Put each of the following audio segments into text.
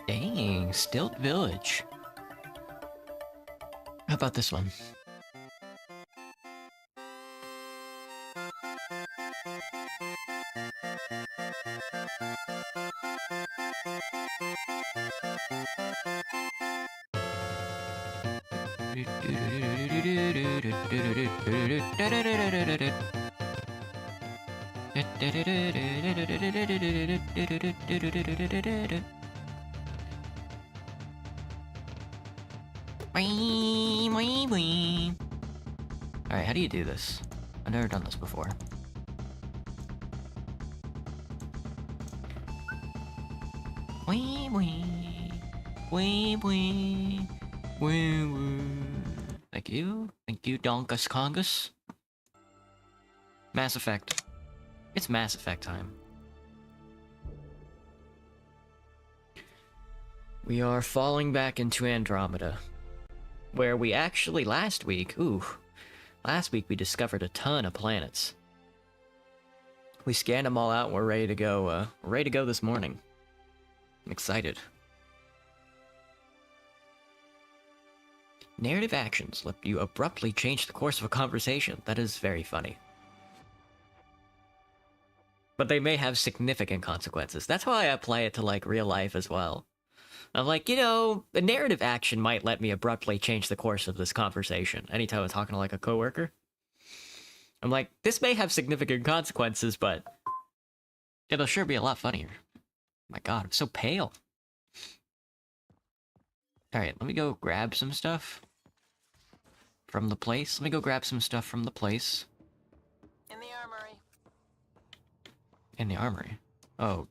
Dang, Stilt Village. How about this one? Alright, how do you do this? I've never done this before. Thank you. Thank you, Donkus Congus. Mass Effect. It's Mass Effect time. We are falling back into Andromeda. Where we actually last week we discovered a ton of planets. We scanned them all out and we're ready to go, this morning. I'm excited. Narrative actions let you abruptly change the course of a conversation. That is very funny. But they may have significant consequences. That's why I apply it to, like, real life as well. I'm like, you know, a narrative action might let me abruptly change the course of this conversation. Anytime I'm talking to, like, a coworker. I'm like, this may have significant consequences, but it'll sure be a lot funnier. My god, I'm so pale. Alright, let me go grab some stuff from the place. In the armory. In the armory? Oh.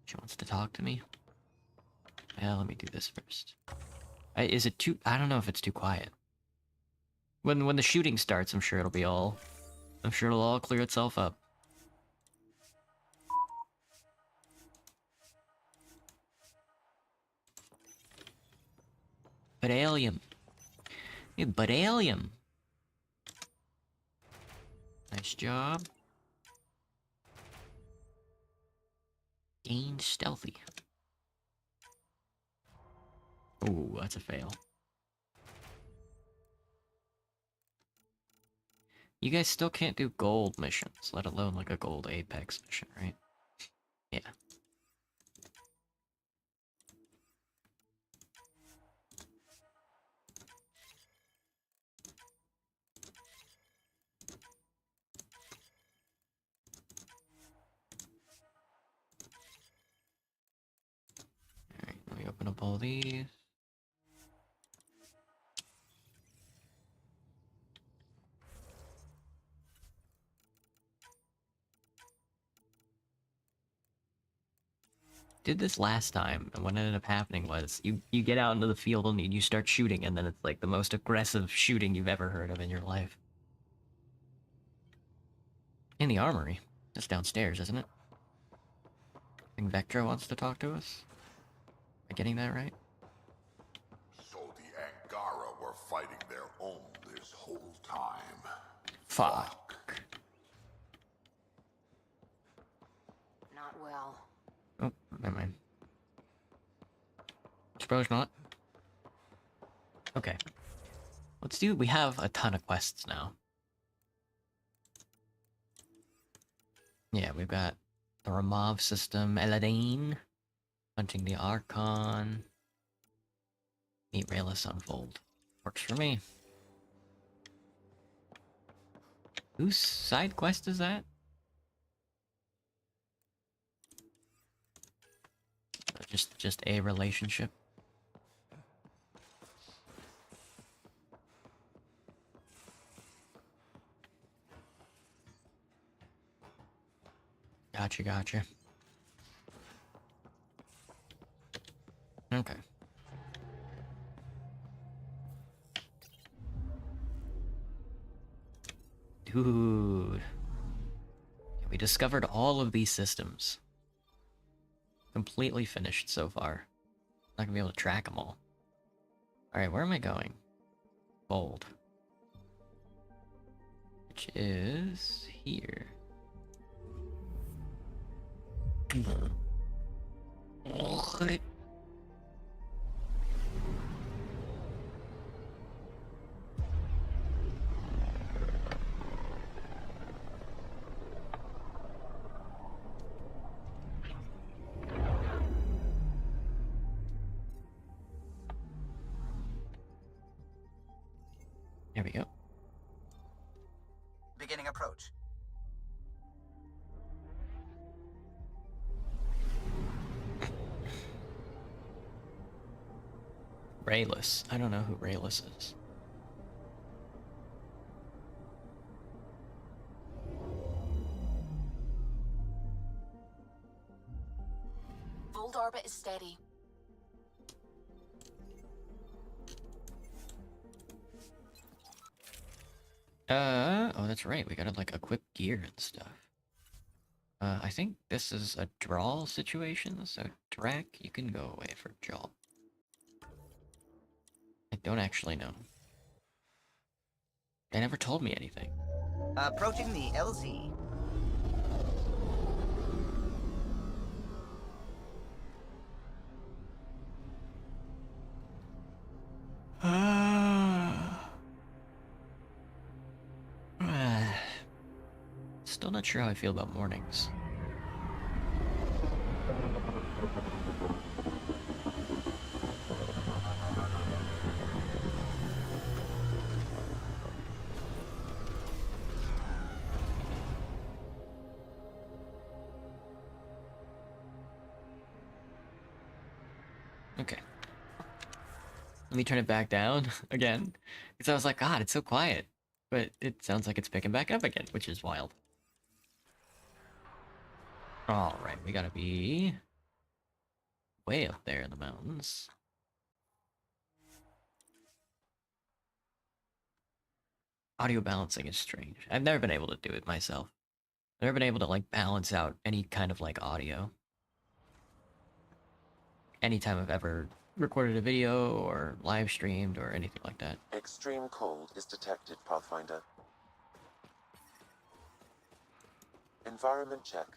She wants to talk to me? Yeah, let me do this first. Is it too... I don't know if it's too quiet. When the shooting starts, I'm sure it'll all clear itself up. Badalium. Hey, Badalium. Nice job. Gain stealthy. Ooh, that's a fail. You guys still can't do gold missions, let alone like a gold Apex mission, right? Yeah. Alright, let me open up all these. Did this last time, and what ended up happening was you get out into the field and you start shooting, and then it's like the most aggressive shooting you've ever heard of in your life. In the armory. That's downstairs, isn't it? I think Vectra wants to talk to us. Am I getting that right? So the Angara were fighting their own this whole time. Fuck. Not well. Oh, never mind. Suppose not. Okay. Let's do... We have a ton of quests now. Yeah, we've got the Ramov system, Eladine, hunting the Archon, meet Raylus Unfold. Works for me. Whose side quest is that? Just a relationship. Gotcha. Okay. Dude. We discovered all of these systems. Completely finished so far. Not gonna be able to track them all. Alright, where am I going? Bold. Which is... here. There we go. Beginning approach. Rayless. I don't know who Rayless is. Volt orbit is steady. Oh, that's right. We gotta, like, equip gear and stuff. I think this is a draw situation, so Drac, you can go away for jaw. I don't actually know. They never told me anything. Approaching the LZ. Still not sure how I feel about mornings. Okay. Let me turn it back down again. Because I was like, God, it's so quiet. But it sounds like it's picking back up again, which is wild. Alright, we gotta be way up there in the mountains. Audio balancing is strange. I've never been able to do it myself. I've never been able to, like, balance out any kind of, like, audio. Anytime I've ever recorded a video or live streamed or anything like that. Extreme cold is detected, Pathfinder. Environment check.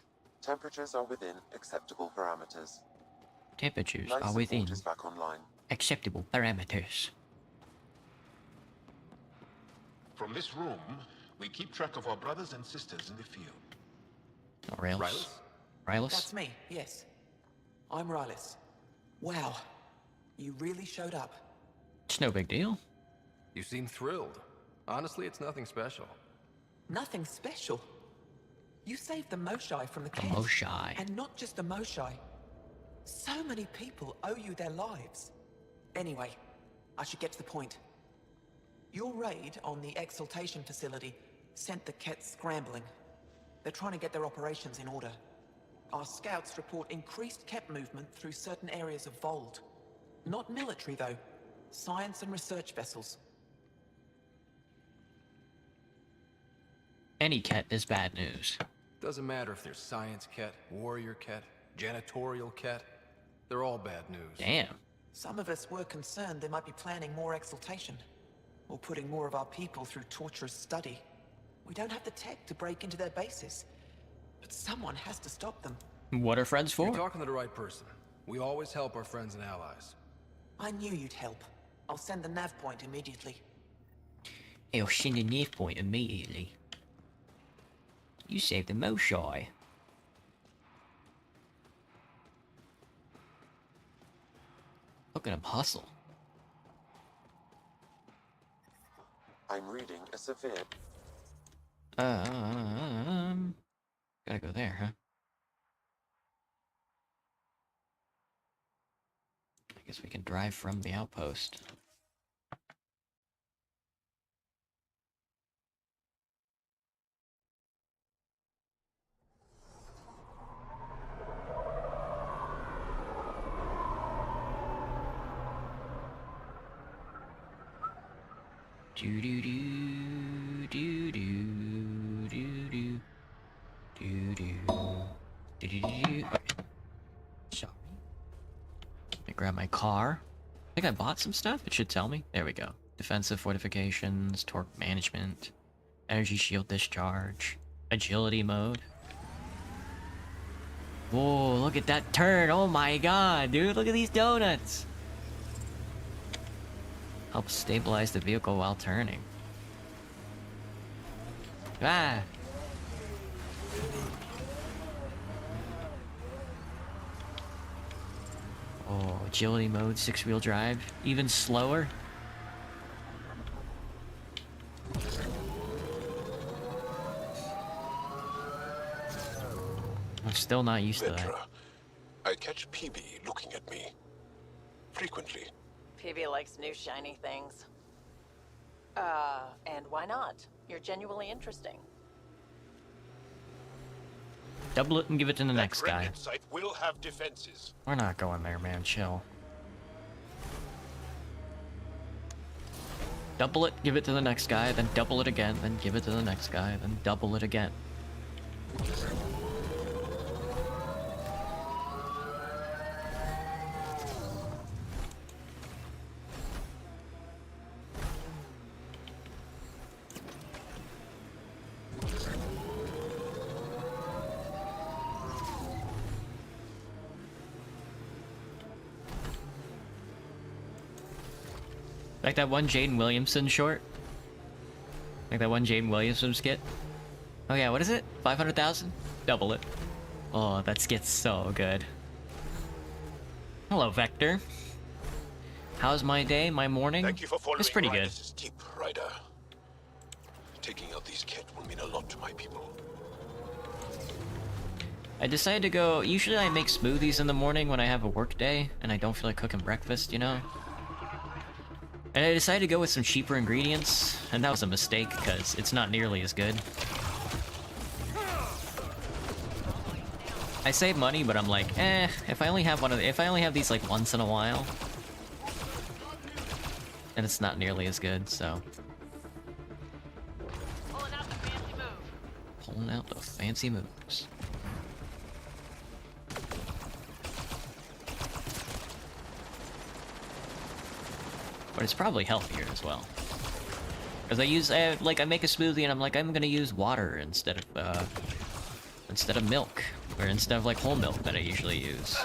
Temperatures are within acceptable parameters. Temperatures Life are support within is back online. acceptable parameters. From this room, we keep track of our brothers and sisters in the field. Oh, Rails. Rylas? Rylas? That's me, yes. I'm Rylis. Wow, you really showed up. It's no big deal. You seem thrilled. Honestly, it's nothing special. Nothing special. You saved the Moshai from the The Kett. Moshai. And not just the Moshai. So many people owe you their lives. Anyway, I should get to the point. Your raid on the Exaltation facility sent the Kett scrambling. They're trying to get their operations in order. Our scouts report increased Kett movement through certain areas of Vold. Not military, though. Science and research vessels. Any Kett is bad news. Doesn't matter if there's science Kett, warrior Kett, janitorial Kett. They're all bad news. Damn. Some of us were concerned they might be planning more exaltation, or putting more of our people through torturous study. We don't have the tech to break into their bases, but someone has to stop them. What are friends for? You're talking to the right person. We always help our friends and allies. I knew you'd help. I'll send the nav point immediately. I'll send a nav point immediately. You saved the Moshai. Look at him hustle. I'm reading a severe... Gotta go there, huh? I guess we can drive from the outpost. Do do do do do do do do do do do do. Okay. Sorry. Let me grab my car. I think I bought some stuff. It should tell me. There we go. Defensive fortifications, torque management, energy shield discharge, agility mode. Whoa, look at that turn. Oh my god, dude. Look at these donuts. Help stabilize the vehicle while turning. Ah. Oh, agility mode, 6-wheel drive. Even slower. I'm still not used to that. Vetra, I catch PB looking at me. Frequently. PB likes new shiny things. And why not? You're genuinely interesting. Double it and give it to the next guy. Remnant site will have defenses. We're not going there, man. Chill. Double it, give it to the next guy, then double it again, then give it to the next guy, then double it again. Like that one Jaden Williamson short? Like that one Jaden Williamson skit? Oh yeah, what is it? 500,000? Double it. Oh, that skit's so good. Hello, Vector. How's my day, my morning? Thank you for following It's pretty good. Rydis' tip, Ryder. Taking out these kit will mean a lot to my people. I decided to go... Usually I make smoothies in the morning when I have a work day, and I don't feel like cooking breakfast, you know? And I decided to go with some cheaper ingredients, and that was a mistake, because it's not nearly as good. I save money, but I'm like, if I only have these like once in a while, and it's not nearly as good, so. Pulling out the fancy move. Pulling out the fancy moves. But it's probably healthier as well. Because I make a smoothie and I'm like, I'm gonna use water instead of milk. Or instead of like whole milk that I usually use.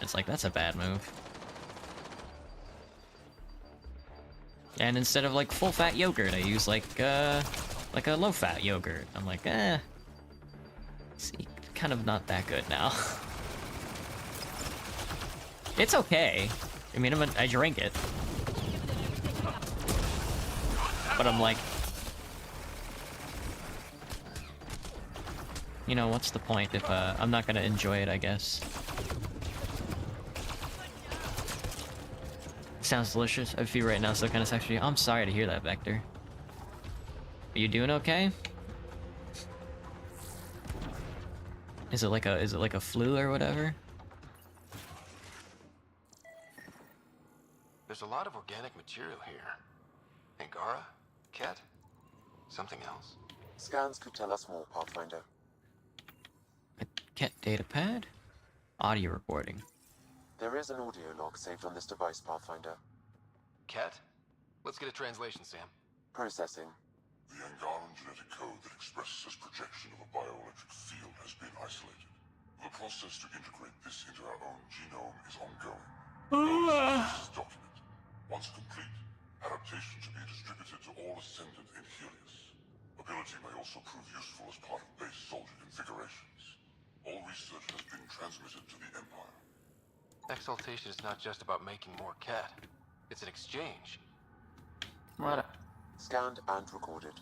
It's like, that's a bad move. And instead of like full fat yogurt, I use like a low fat yogurt. I'm like, see, kind of not that good now. It's okay. I mean, I drink it. But I'm like, you know, what's the point if I'm not gonna enjoy it, I guess. Sounds delicious. I feel right now so kind of sexually. I'm sorry to hear that, Vector. Are you doing okay? Is it like a flu or whatever? There's a lot of organic material here. Angara? Ket? Something else? Scans could tell us more, Pathfinder. A Ket data pad? Audio recording. There is an audio log saved on this device, Pathfinder. Ket? Let's get a translation, Sam. Processing. The Angaran genetic code that expresses this projection of a bioelectric field has been isolated. The process to integrate this into our own genome is ongoing. This document. Once complete, adaptation to be distributed to all ascendant in Helios. Ability may also prove useful as part of base soldier configurations. All research has been transmitted to the Empire. Exaltation is not just about making more Ket. It's an exchange. What? Scanned and recorded.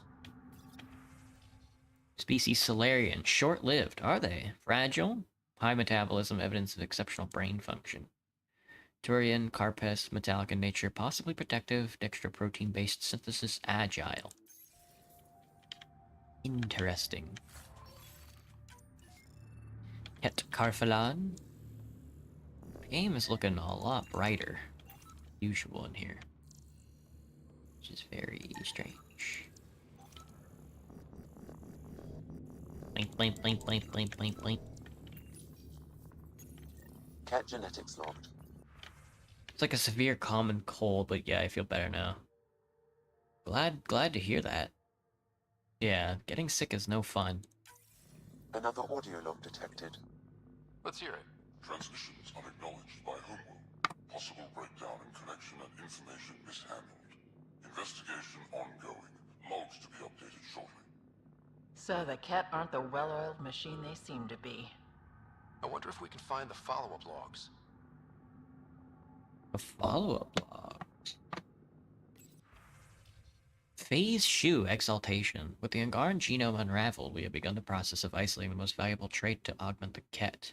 Species Solarian. Short-lived, are they? Fragile? High metabolism, evidence of exceptional brain function. Turian, Carpes, metallic in nature, possibly protective, dextroprotein-based synthesis, agile. Interesting. Het Carphalan. The game is looking a lot brighter than usual in here, which is very strange. Blink, blink, blink, blink, blink, blink, blink. Ket genetics logged. It's like a severe common cold, but yeah, I feel better now. Glad to hear that. Yeah, getting sick is no fun. Another audio log detected. Let's hear it. Transmissions unacknowledged by Homeworld. Possible breakdown in connection and information mishandled. Investigation ongoing. Logs to be updated shortly. So the Ket aren't the well-oiled machine they seem to be. I wonder if we can find the follow-up logs. A follow-up log. Phase Shu Exaltation. With the Angaran genome unraveled, we have begun the process of isolating the most valuable trait to augment the Ket.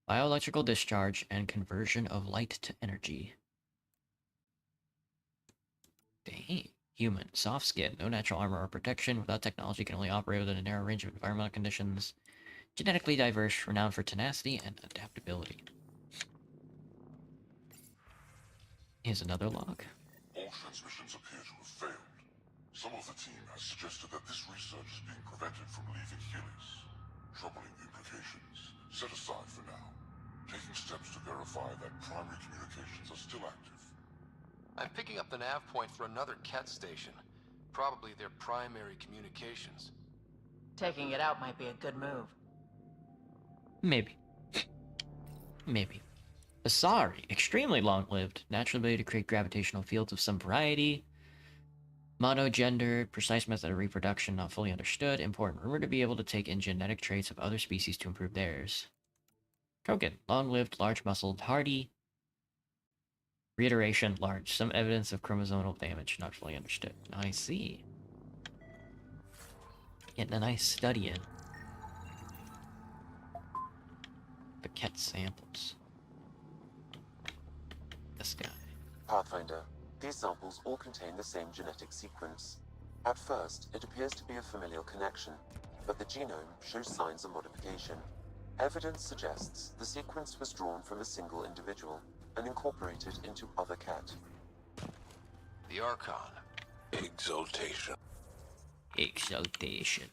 Bioelectrical discharge and conversion of light to energy. Dang. Human. Soft skin. No natural armor or protection. Without technology, can only operate within a narrow range of environmental conditions. Genetically diverse. Renowned for tenacity and adaptability. Here's another log. All transmissions appear to have failed. Some of the team has suggested that this research is being prevented from leaving Helios. Troubling implications. Set aside for now. Taking steps to verify that primary communications are still active. I'm picking up the nav point for another Ket station. Probably their primary communications. Taking it out might be a good move. Maybe. Maybe. Asari. Extremely long-lived. Natural ability to create gravitational fields of some variety. Monogender. Precise method of reproduction not fully understood. Important. Rumored to be able to take in genetic traits of other species to improve theirs. Krogan. Long-lived, large-muscled, hardy. Reiteration. Large. Some evidence of chromosomal damage not fully understood. I see. Getting a nice study in. The Ket samples. This guy. Pathfinder, these samples all contain the same genetic sequence. At first, it appears to be a familial connection, but the genome shows signs of modification. Evidence suggests the sequence was drawn from a single individual and incorporated into other Ket. The Archon. Exaltation. Exaltation.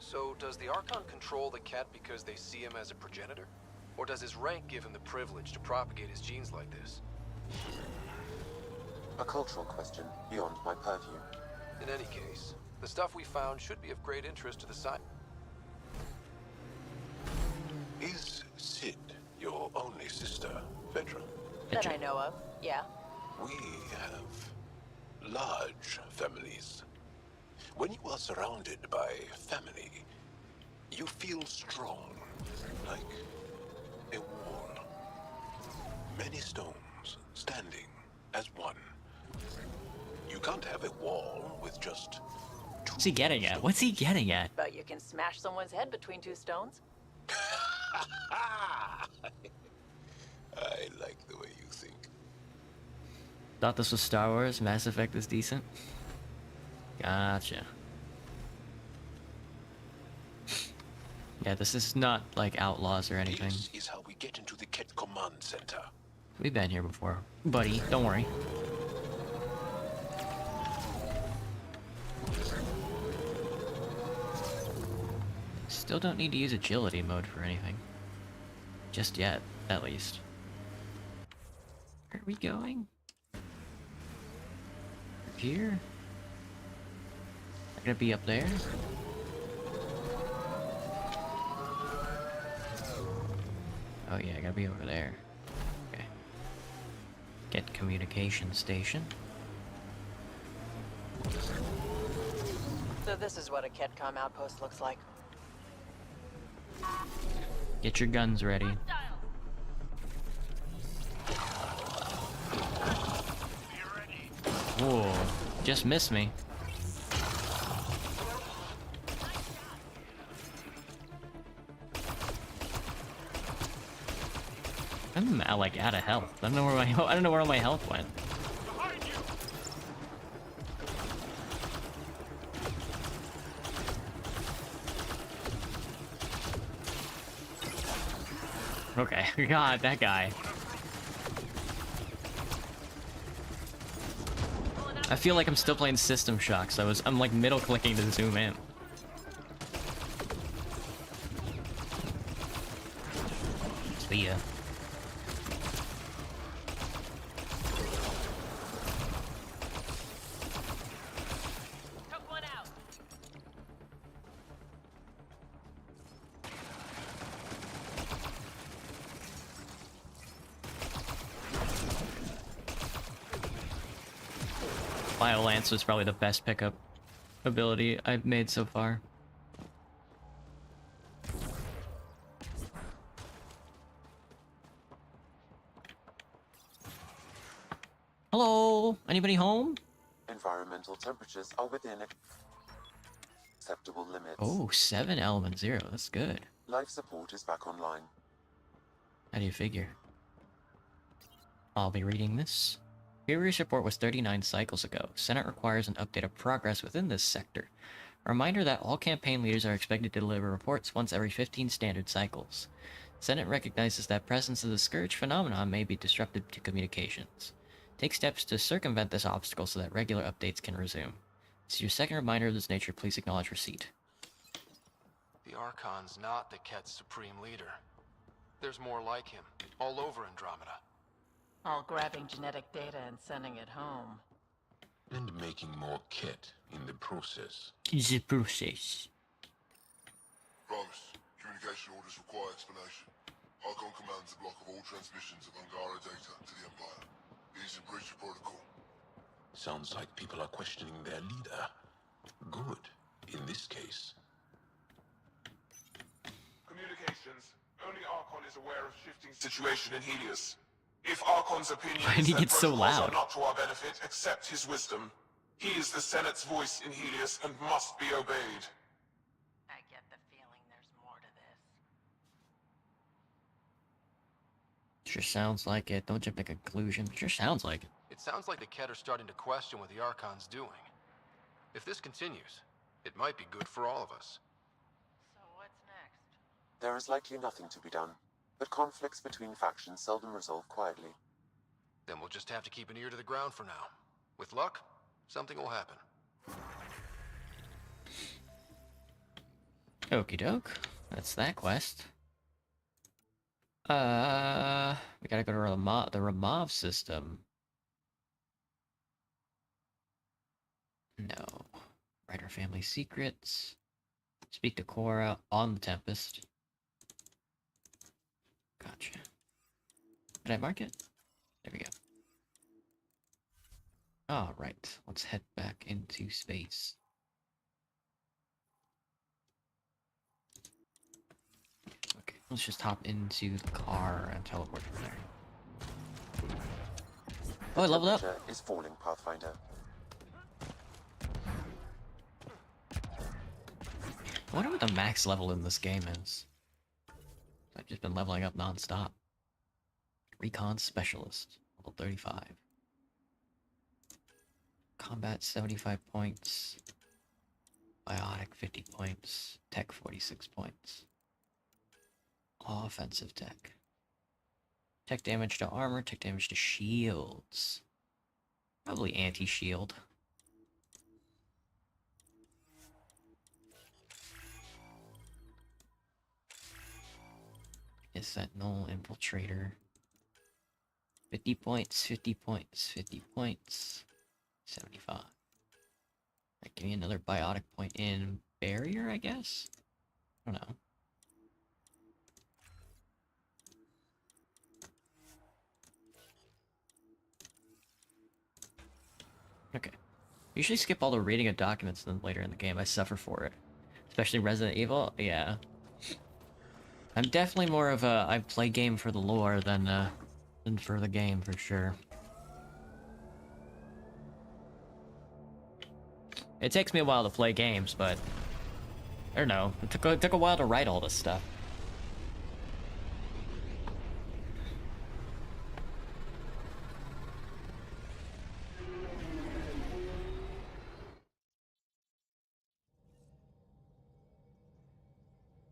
So, does the Archon control the Ket because they see him as a progenitor? Or does his rank give him the privilege to propagate his genes like this? A cultural question beyond my purview. In any case, the stuff we found should be of great interest to the science. Is Sid your only sister, Vedra? That I know of, yeah. We have large families. When you are surrounded by family, you feel strong, like a wall. Many stones standing as one. You can't have a wall with just two. What's he getting at? What's he getting at? But you can smash someone's head between two stones. I like the way you think. Thought this was Star Wars? Mass Effect is decent? Gotcha. Yeah, this is not like Outlaws or anything. This is how we get into the Ket Command Center. We've been here before. Buddy, don't worry. Still don't need to use agility mode for anything. Just yet, at least. Where are we going? Here? I'm gonna be up there? Oh yeah, I gotta be over there. Okay. Get communication station. So this is what a Ketcom outpost looks like. Get your guns ready. Whoa, just missed me. I'm like out of health. I don't know where I don't know where all my health went. Okay, God, that guy. I feel like I'm still playing System Shock, so I'm like middle clicking to zoom in. See ya. Took one out. Biolance was probably the best pickup ability I've made so far. Hello? Anybody home? Environmental temperatures are within acceptable limits. Oh, 7 element 0. That's good. Life support is back online. How do you figure? I'll be reading this. Previous report was 39 cycles ago. Senate requires an update of progress within this sector. A reminder that all campaign leaders are expected to deliver reports once every 15 standard cycles. Senate recognizes that presence of the Scourge phenomenon may be disruptive to communications. Take steps to circumvent this obstacle so that regular updates can resume. This is your second reminder of this nature. Please acknowledge receipt. The Archon's not the Ket's supreme leader. There's more like him, all over Andromeda. All grabbing genetic data and sending it home. And making more kit in the process. The process. Primus, communication orders require explanation. Archon commands a block of all transmissions of Angara data to the Empire. It is in breach of protocol. Sounds like people are questioning their leader. Good, in this case. Communications. Only Archon is aware of shifting situation in Helios. If Archon's opinion Why did he get so loud? are not to our benefit, accept his wisdom. He is the Senate's voice in Helios and must be obeyed. I get the feeling there's more to this. Sure sounds like it. Don't jump to conclusion. Sure sounds like it. It sounds like the Ket are starting to question what the Archon's doing. If this continues, it might be good for all of us. So what's next? There is likely nothing to be done, but conflicts between factions seldom resolve quietly. Then we'll just have to keep an ear to the ground for now. With luck, something will happen. Okie doke. That's that quest. We gotta go to the Ramov system. No. Write our family secrets. Speak to Cora on the Tempest. Gotcha. Did I mark it? There we go. Alright, let's head back into space. Okay, let's just hop into the car and teleport from there. Oh, I leveled up! Temperature is falling, Pathfinder. I wonder what the max level in this game is. I've just been leveling up non-stop. Recon Specialist, level 35. Combat 75 points. Biotic 50 points. Tech 46 points. Offensive tech. Tech damage to armor, tech damage to shields. Probably anti-shield. Sentinel, Infiltrator. 50 points, 50 points, 50 points. 75. Right, give me another biotic point in barrier, I guess? I don't know. Okay. Usually skip all the reading of documents and then later in the game I suffer for it. Especially Resident Evil, yeah. I'm definitely more of a I play game for the lore than for the game for sure. It takes me a while to play games, but I don't know. It took a while to write all this stuff.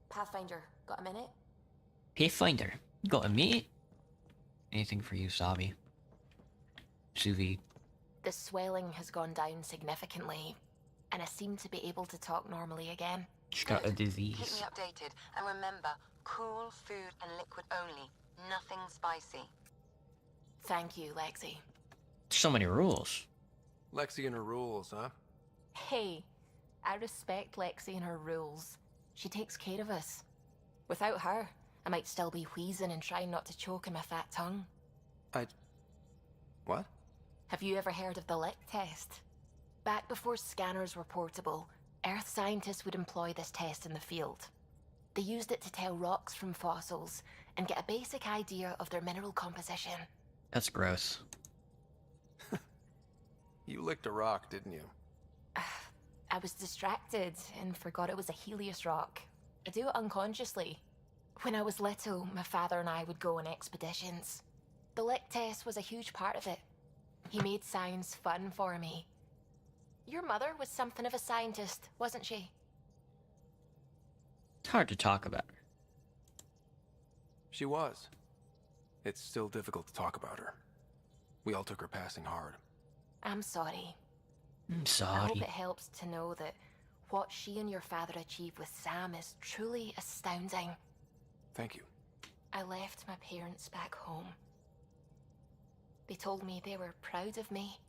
Pathfinder, got a minute? Pathfinder, got a minute? Anything for you, Sabi? Suvi. The swelling has gone down significantly, and I seem to be able to talk normally again. She's got a Keep disease. me updated, and remember, cool food and liquid only. Nothing spicy. Thank you, Lexi. So many rules. Lexi and her rules, huh? Hey, I respect Lexi and her rules. She takes care of us. Without her, I might still be wheezing and trying not to choke in my fat tongue. What? Have you ever heard of the lick test? Back before scanners were portable, Earth scientists would employ this test in the field. They used it to tell rocks from fossils and get a basic idea of their mineral composition. That's gross. You licked a rock, didn't you? I was distracted and forgot it was a Helios rock. I do it unconsciously. When I was little, my father and I would go on expeditions. The lick test was a huge part of it. He made science fun for me. Your mother was something of a scientist, wasn't she? It's hard to talk about her. She was. It's still difficult to talk about her. We all took her passing hard. I'm sorry. I'm I sorry. hope it helps to know that what she and your father achieved with Sam is truly astounding. Thank you. I left my parents back home. They told me they were proud of me,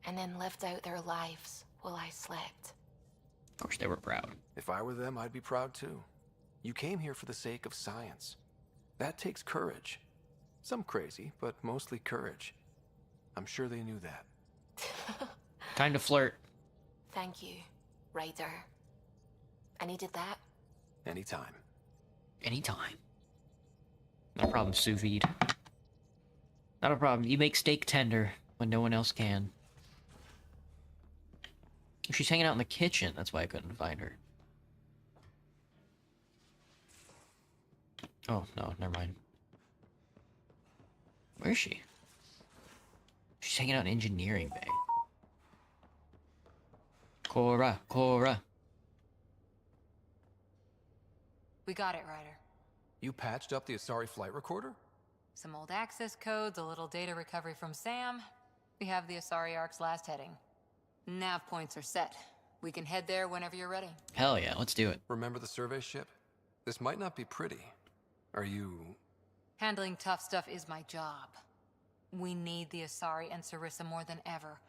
and then lived out their lives while I slept. Of course they were proud. If I were them, I'd be proud too. You came here for the sake of science. That takes courage. Some crazy, but mostly courage. I'm sure they knew that. Time to flirt. Thank you, Ryder. I needed that. Anytime. Anytime. No problem, sous vide. Not a problem. You make steak tender when no one else can. She's hanging out in the kitchen. That's why I couldn't find her. Oh, no, never mind. Where is she? She's hanging out in engineering bay. Cora, Cora. We got it, Ryder. You patched up the Asari flight recorder? Some old access codes, a little data recovery from Sam. We have the Asari Ark's last heading. Nav points are set. We can head there whenever you're ready. Hell yeah, let's do it. Remember the survey ship? This might not be pretty. Are you... Handling tough stuff is my job. We need the Asari and Sarissa more than ever.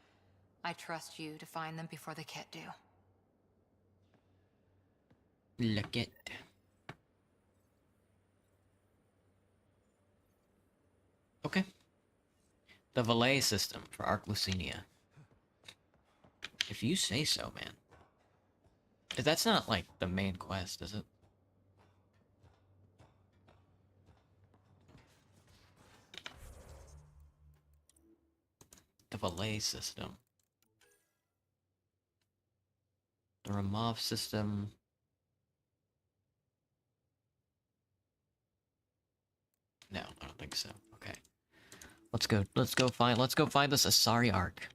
I trust you to find them before the Ket do. Look it. Okay. The Valet system for Arc Lucinia. If you say so, man. That's not, like, the main quest, is it? The Valet system. The Ramov system. No, I don't think so. Okay. Let's go find this Asari Arc.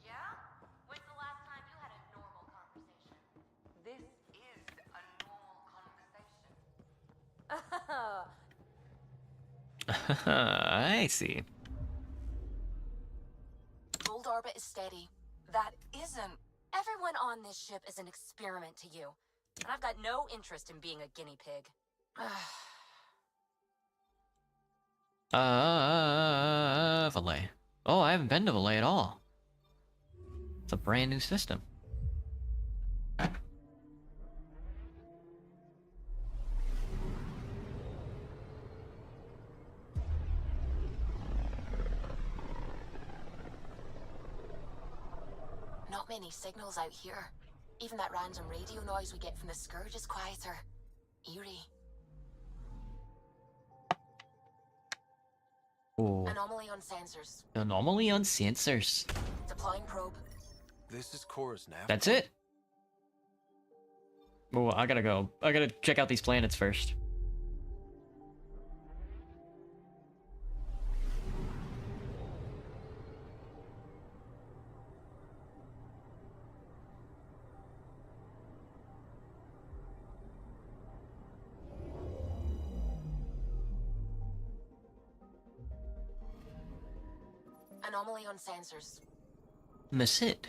Yeah? When's the last time you had a normal conversation? This is a normal conversation. I see. Gold orbit is steady. That isn't. Everyone on this ship is an experiment to you. And I've got no interest in being a guinea pig. Valet. Oh, I haven't been to Valet at all. It's a brand new system. Not many signals out here. Even that random radio noise we get from the Scourge is quieter. Eerie. Oh. Anomaly on sensors. Anomaly on sensors. Deploying probe. This is Cora's nav. That's it. Oh, I gotta go. I gotta check out these planets first. Anomaly on sensors. Masid.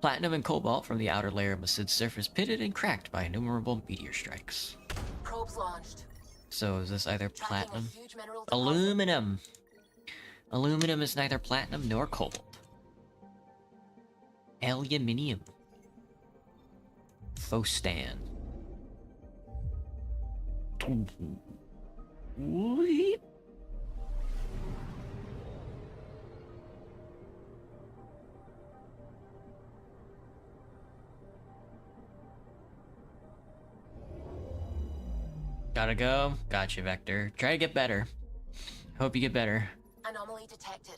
Platinum and cobalt from the outer layer of Masid's surface pitted and cracked by innumerable meteor strikes. Probes launched. So is this either Tracking platinum? a huge mineral deposit. Aluminum. Aluminum is neither platinum nor cobalt. Aluminium. Phostan. Gotta go. Gotcha, Vector. Try to get better. Hope you get better. Anomaly detected.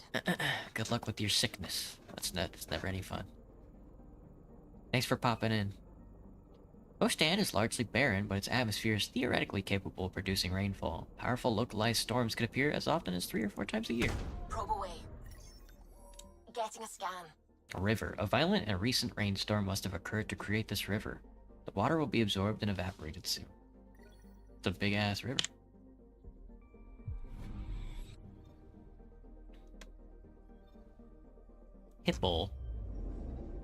Good luck with your sickness. That's never any fun. Thanks for popping in. Ostan is largely barren, but its atmosphere is theoretically capable of producing rainfall. Powerful localized storms could appear as often as 3 or 4 times a year. Probe away. Getting a scan. A river. A violent and recent rainstorm must have occurred to create this river. The water will be absorbed and evaporated soon. It's a big-ass river. Hitbull.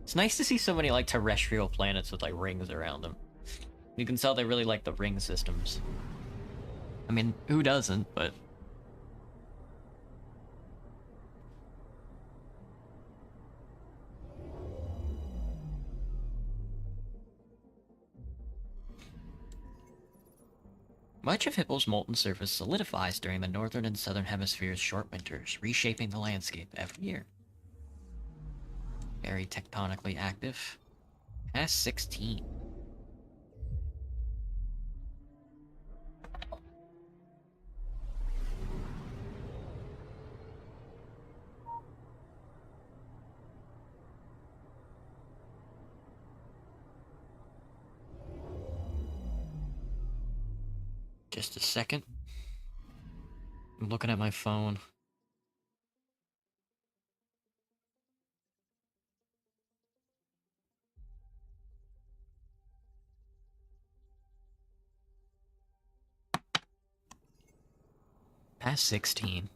It's nice to see so many, like, terrestrial planets with, like, rings around them. You can tell they really like the ring systems. I mean, who doesn't, but... Much of Hippel's molten surface solidifies during the northern and southern hemisphere's short winters, reshaping the landscape every year. Very tectonically active. Past 16. Just a second. I'm looking at my phone. Past 16.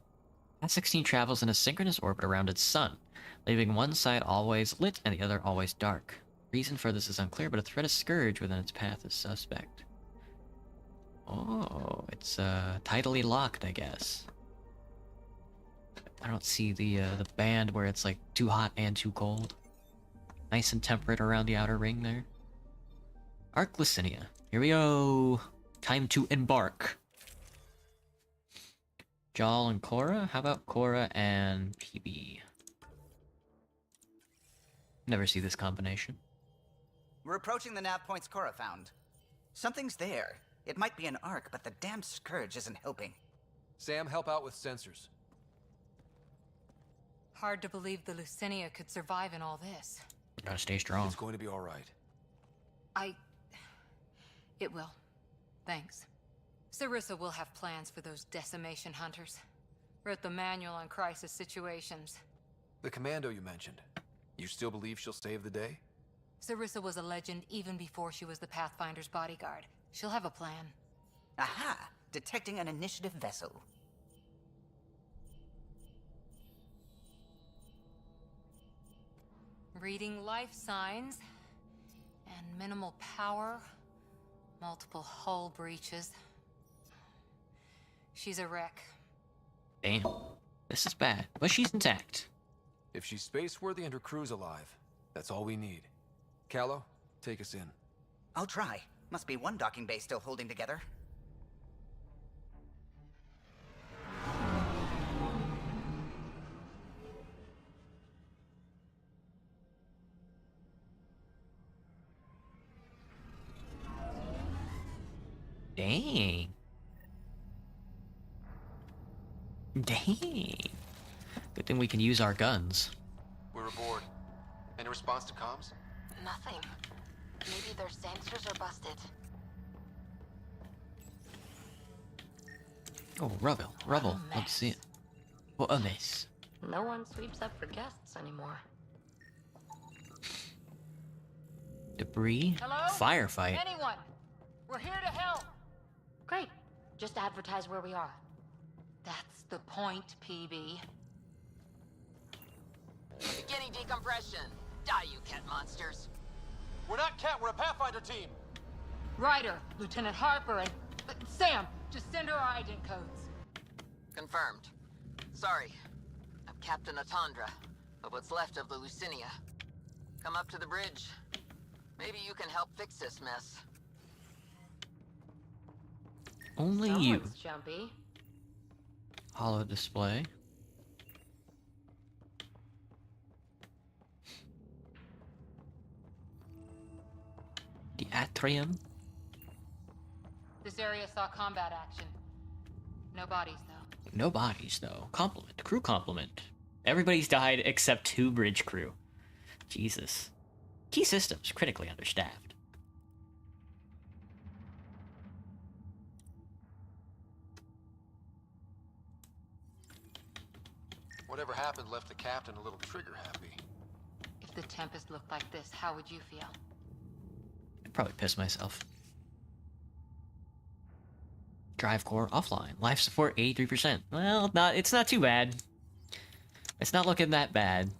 Past 16 travels in a synchronous orbit around its sun, leaving one side always lit and the other always dark. Reason for this is unclear, but a threat of scourge within its path is suspect. Oh, it's tidally locked, I guess. I don't see the band where it's like too hot and too cold. Nice and temperate around the outer ring there. Arc Glycinia. Here we go. Time to embark. Jal and Cora? How about Cora and PB? Never see this combination. We're approaching the nav points Cora found. Something's there. It might be an arc, but the damn scourge isn't helping. Sam, help out with sensors. Hard to believe the Lucinia could survive in all this. Gotta stay strong. It's going to be all right. It will. Thanks. Sarissa will have plans for those decimation hunters. Wrote the manual on crisis situations. The commando you mentioned. You still believe she'll save the day? Sarissa was a legend even before she was the Pathfinder's bodyguard. She'll have a plan. Aha! Detecting an initiative vessel. Reading life signs. And minimal power. Multiple hull breaches. She's a wreck. Damn. This is bad, but she's intact. If she's space-worthy and her crew's alive, that's all we need. Callow, take us in. I'll try. Must be one docking bay still holding together. Dang. Dang. Good thing we can use our guns. We're aboard. Any response to comms? Nothing. Maybe their sensors are busted. Oh, rubble. Let's see it. What a mess. No one sweeps up for guests anymore. Debris. Hello? Firefight. Anyone? We're here to help. Great. Just advertise where we are. That's the point, PB. Beginning decompression. Die, you cat monsters. We're not Cat, we're a Pathfinder team! Ryder, Lieutenant Harper, and... Sam, just send her our ident codes. Confirmed. Sorry. I'm Captain Atandra, of what's left of the Lucinia. Come up to the bridge. Maybe you can help fix this mess. Only you. Someone's jumpy. Hollow display. The atrium. This area saw combat action. No bodies, though. No bodies, though. Compliment. Crew compliment. Everybody's died except 2 bridge crew. Jesus. Key systems critically understaffed. Whatever happened left the captain a little trigger happy. If the Tempest looked like this, how would you feel? I'd probably piss myself. Drive core offline. Life support 83%. Well, it's not too bad. It's not looking that bad.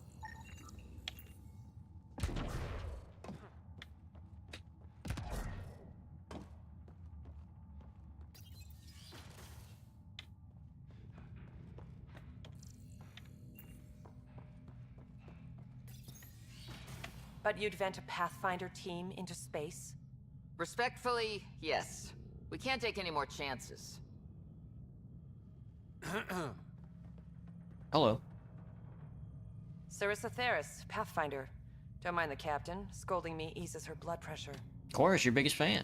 But you'd vent a Pathfinder team into space? Respectfully, yes. We can't take any more chances. Hello. Sarissa Theris, Pathfinder. Don't mind the captain. Scolding me eases her blood pressure. Cora's your biggest fan.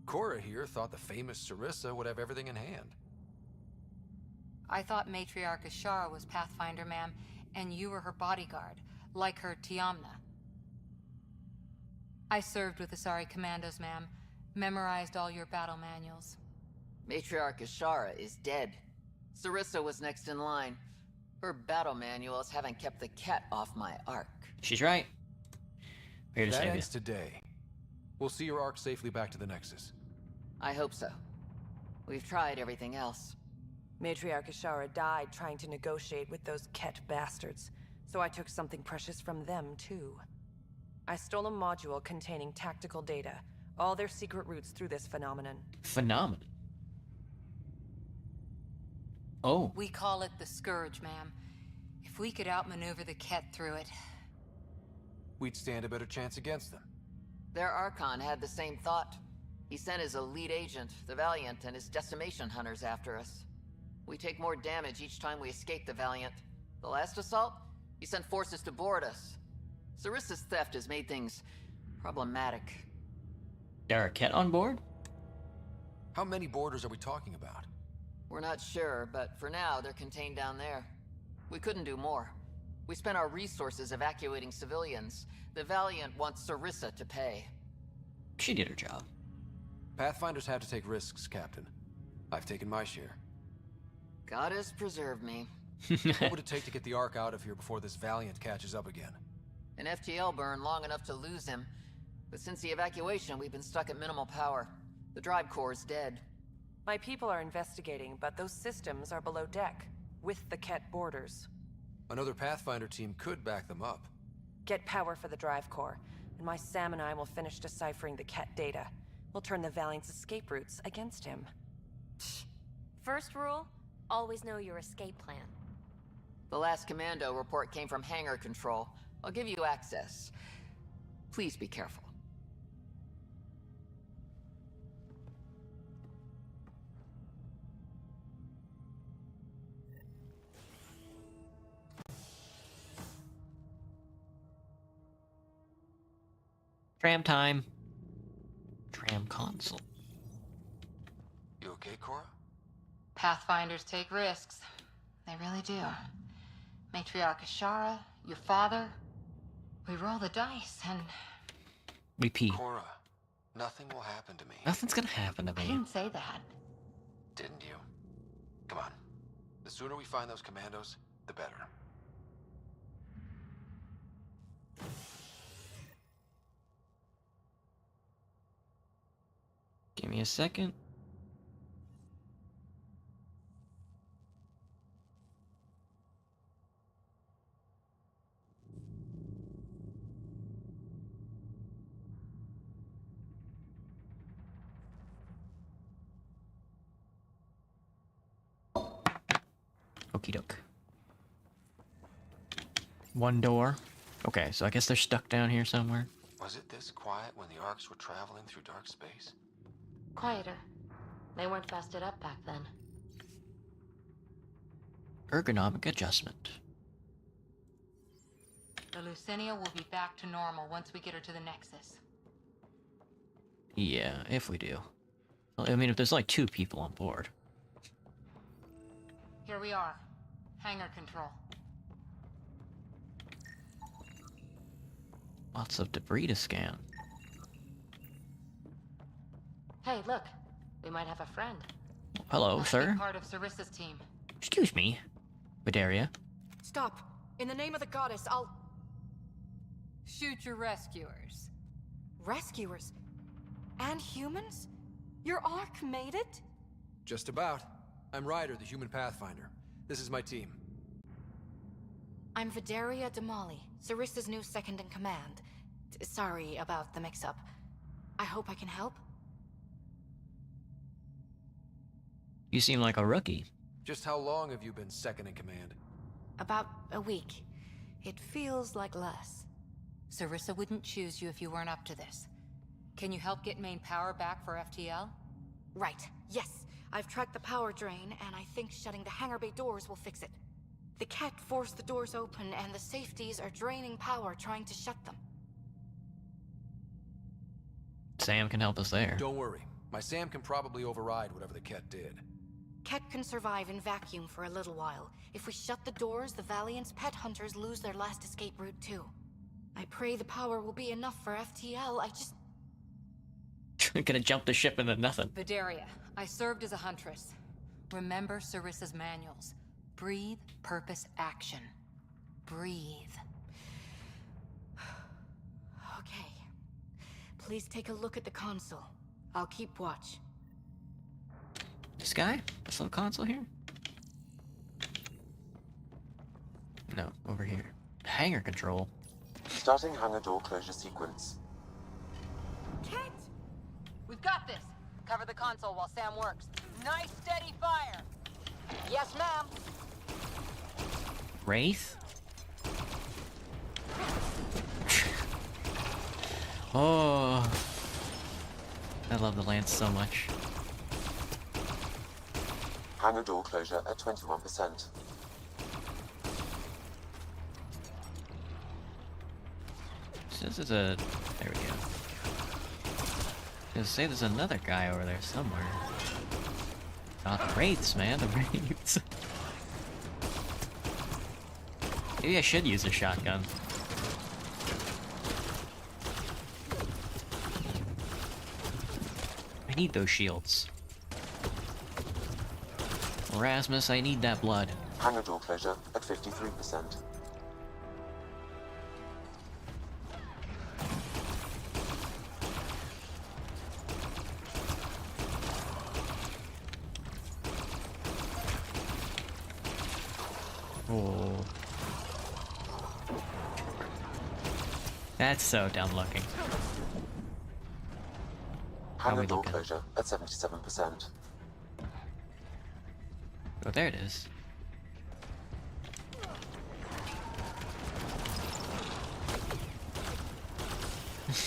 Cora here thought the famous Sarissa would have everything in hand. I thought Matriarch Ashara was Pathfinder, ma'am, and you were her bodyguard, like her Tiamna. I served with the Asari Commandos, ma'am. Memorized all your battle manuals. Matriarch Ashara is dead. Sarissa was next in line. Her battle manuals haven't kept the cat off my ark. She's right. Here to That save you. ends today. We'll see your ark safely back to the Nexus. I hope so. We've tried everything else. Matriarch Ashara died trying to negotiate with those Ket bastards, so I took something precious from them, too. I stole a module containing tactical data, all their secret routes through this phenomenon. Phenomenon? Oh. We call it the Scourge, ma'am. If we could outmaneuver the Ket through it... We'd stand a better chance against them. Their Archon had the same thought. He sent his elite agent, the Valiant, and his decimation hunters after us. We take more damage each time we escape the Valiant. The last assault, he sent forces to board us. Sarissa's theft has made things problematic. There are Ket on board? How many boarders are we talking about? We're not sure, but for now, they're contained down there. We couldn't do more. We spent our resources evacuating civilians. The Valiant wants Sarissa to pay. She did her job. Pathfinders have to take risks, Captain. I've taken my share. God has preserved me. What would it take to get the Ark out of here before this Valiant catches up again? An FTL burn long enough to lose him. But since the evacuation, we've been stuck at minimal power. The drive core is dead. My people are investigating, but those systems are below deck, with the Ket borders. Another Pathfinder team could back them up. Get power for the drive core, and my Sam and I will finish deciphering the Ket data. We'll turn the Valiant's escape routes against him. First rule, always know your escape plan. The last commando report came from hangar control. I'll give you access. Please be careful. Tram time. Tram console. You okay, Cora? Pathfinders take risks. They really do. Matriarch Ashara, your father. We roll the dice and... We pee. Cora, nothing will happen to me. Nothing's gonna happen to I me. didn't say that. Didn't you? Come on. The sooner we find those commandos, the better. Give me a second. Okie doke. One door. Okay, so I guess they're stuck down here somewhere. Was it this quiet when the Arks were traveling through dark space? Quieter. They weren't busted up back then. Ergonomic adjustment. The Lucinia will be back to normal once we get her to the Nexus. Yeah, if we do. I mean, if there's like 2 people on board. Here we are. Hangar control. Lots of debris to scan. Hey, look. We might have a friend. Hello, Must sir. be part of Sarissa's team. Excuse me, Vidaria. Stop. In the name of the goddess, I'll... Shoot your rescuers. Rescuers? And humans? Your Ark made it? Just about. I'm Ryder, the human pathfinder. This is my team. I'm Vidaria Damali, Sarissa's new second-in-command. Sorry about the mix-up. I hope I can help. You seem like a rookie. Just how long have you been second in command? About a week. It feels like less. Sarissa wouldn't choose you if you weren't up to this. Can you help get main power back for FTL? Right. Yes. I've tracked the power drain, and I think shutting the hangar bay doors will fix it. The Ket forced the doors open, and the safeties are draining power trying to shut them. Sam can help us there. Don't worry. My Sam can probably override whatever the Ket did. Ket can survive in vacuum for a little while. If we shut the doors, the Valiant's pet hunters lose their last escape route too. I pray the power will be enough for FTL. I just... Gonna jump the ship into nothing. Vidaria, I served as a huntress. Remember Sarissa's manuals. Breathe, purpose, action. Breathe. Okay. Please take a look at the console. I'll keep watch. This guy? This little console here? No, over here. Hangar control. Starting hangar door closure sequence. Ket! We've got this. Cover the console while Sam works. Nice steady fire. Yes, ma'am. Wraith? Oh. I love the lance so much. Hangar door closure at 21%. So this is a... There we go. I was gonna say there's another guy over there somewhere. Not the wraiths, man. The wraiths. Maybe I should use a shotgun. I need those shields. Erasmus, I need that blood. Hangar door closure at 53%. Oh. That's so dumb looking. Hangar door closure at 77%. Oh, there it is.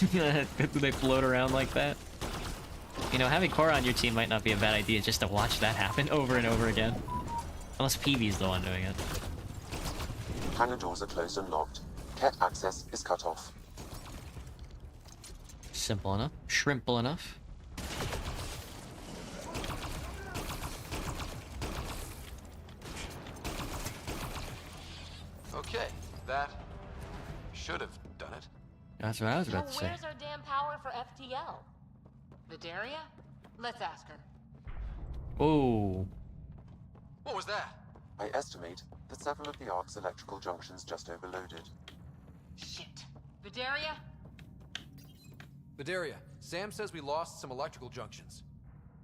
Do they float around like that? You know, having Cora on your team might not be a bad idea just to watch that happen over and over again. Unless Peevee's the one doing it. Hangar doors are closed and locked. Ket access is cut off. Simple enough. Shrimple enough. Okay, that should have done it. That's what I was about to say. Where's our damn power for FTL? Vidaria? Let's ask her. Oh. What was that? I estimate that several of the Ark's electrical junctions just overloaded. Shit. Vidaria? Vidaria, Sam says we lost some electrical junctions.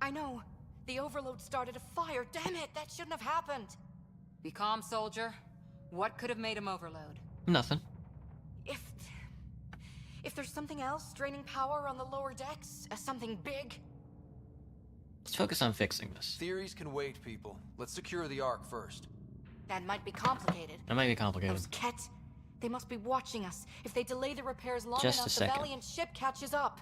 I know. The overload started a fire. Damn it, that shouldn't have happened. Be calm, soldier. What could have made him overload? Nothing. If there's something else draining power on the lower decks, something big. Let's focus on fixing this. Theories can wait, people. Let's secure the Ark first. That might be complicated. That might be complicated. Those Ket, they must be watching us. If they delay the repairs long Just a enough, the second. Valiant ship catches up.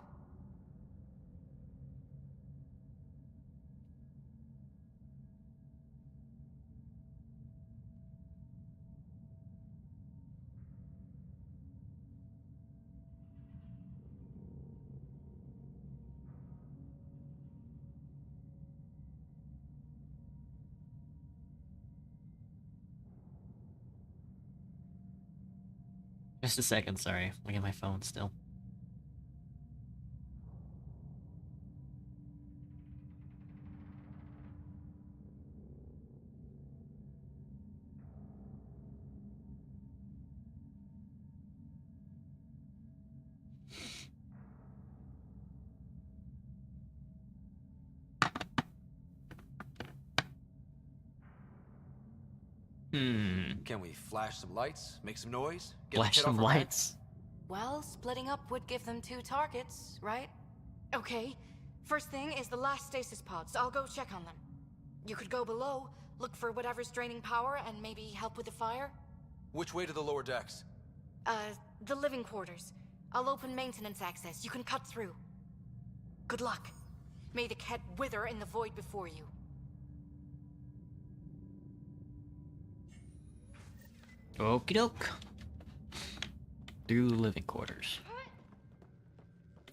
Just a second, sorry. Look at my phone still. Can we flash some lights, make some noise, get Flash the kid some off our lights. Well, splitting up would give them 2 targets, right? Okay. First thing is the last stasis pods. I'll go check on them. You could go below, look for whatever's draining power, and maybe help with the fire. Which way to the lower decks? The living quarters. I'll open maintenance access. You can cut through. Good luck. May the Ket wither in the void before you. Okie doke. Through living quarters.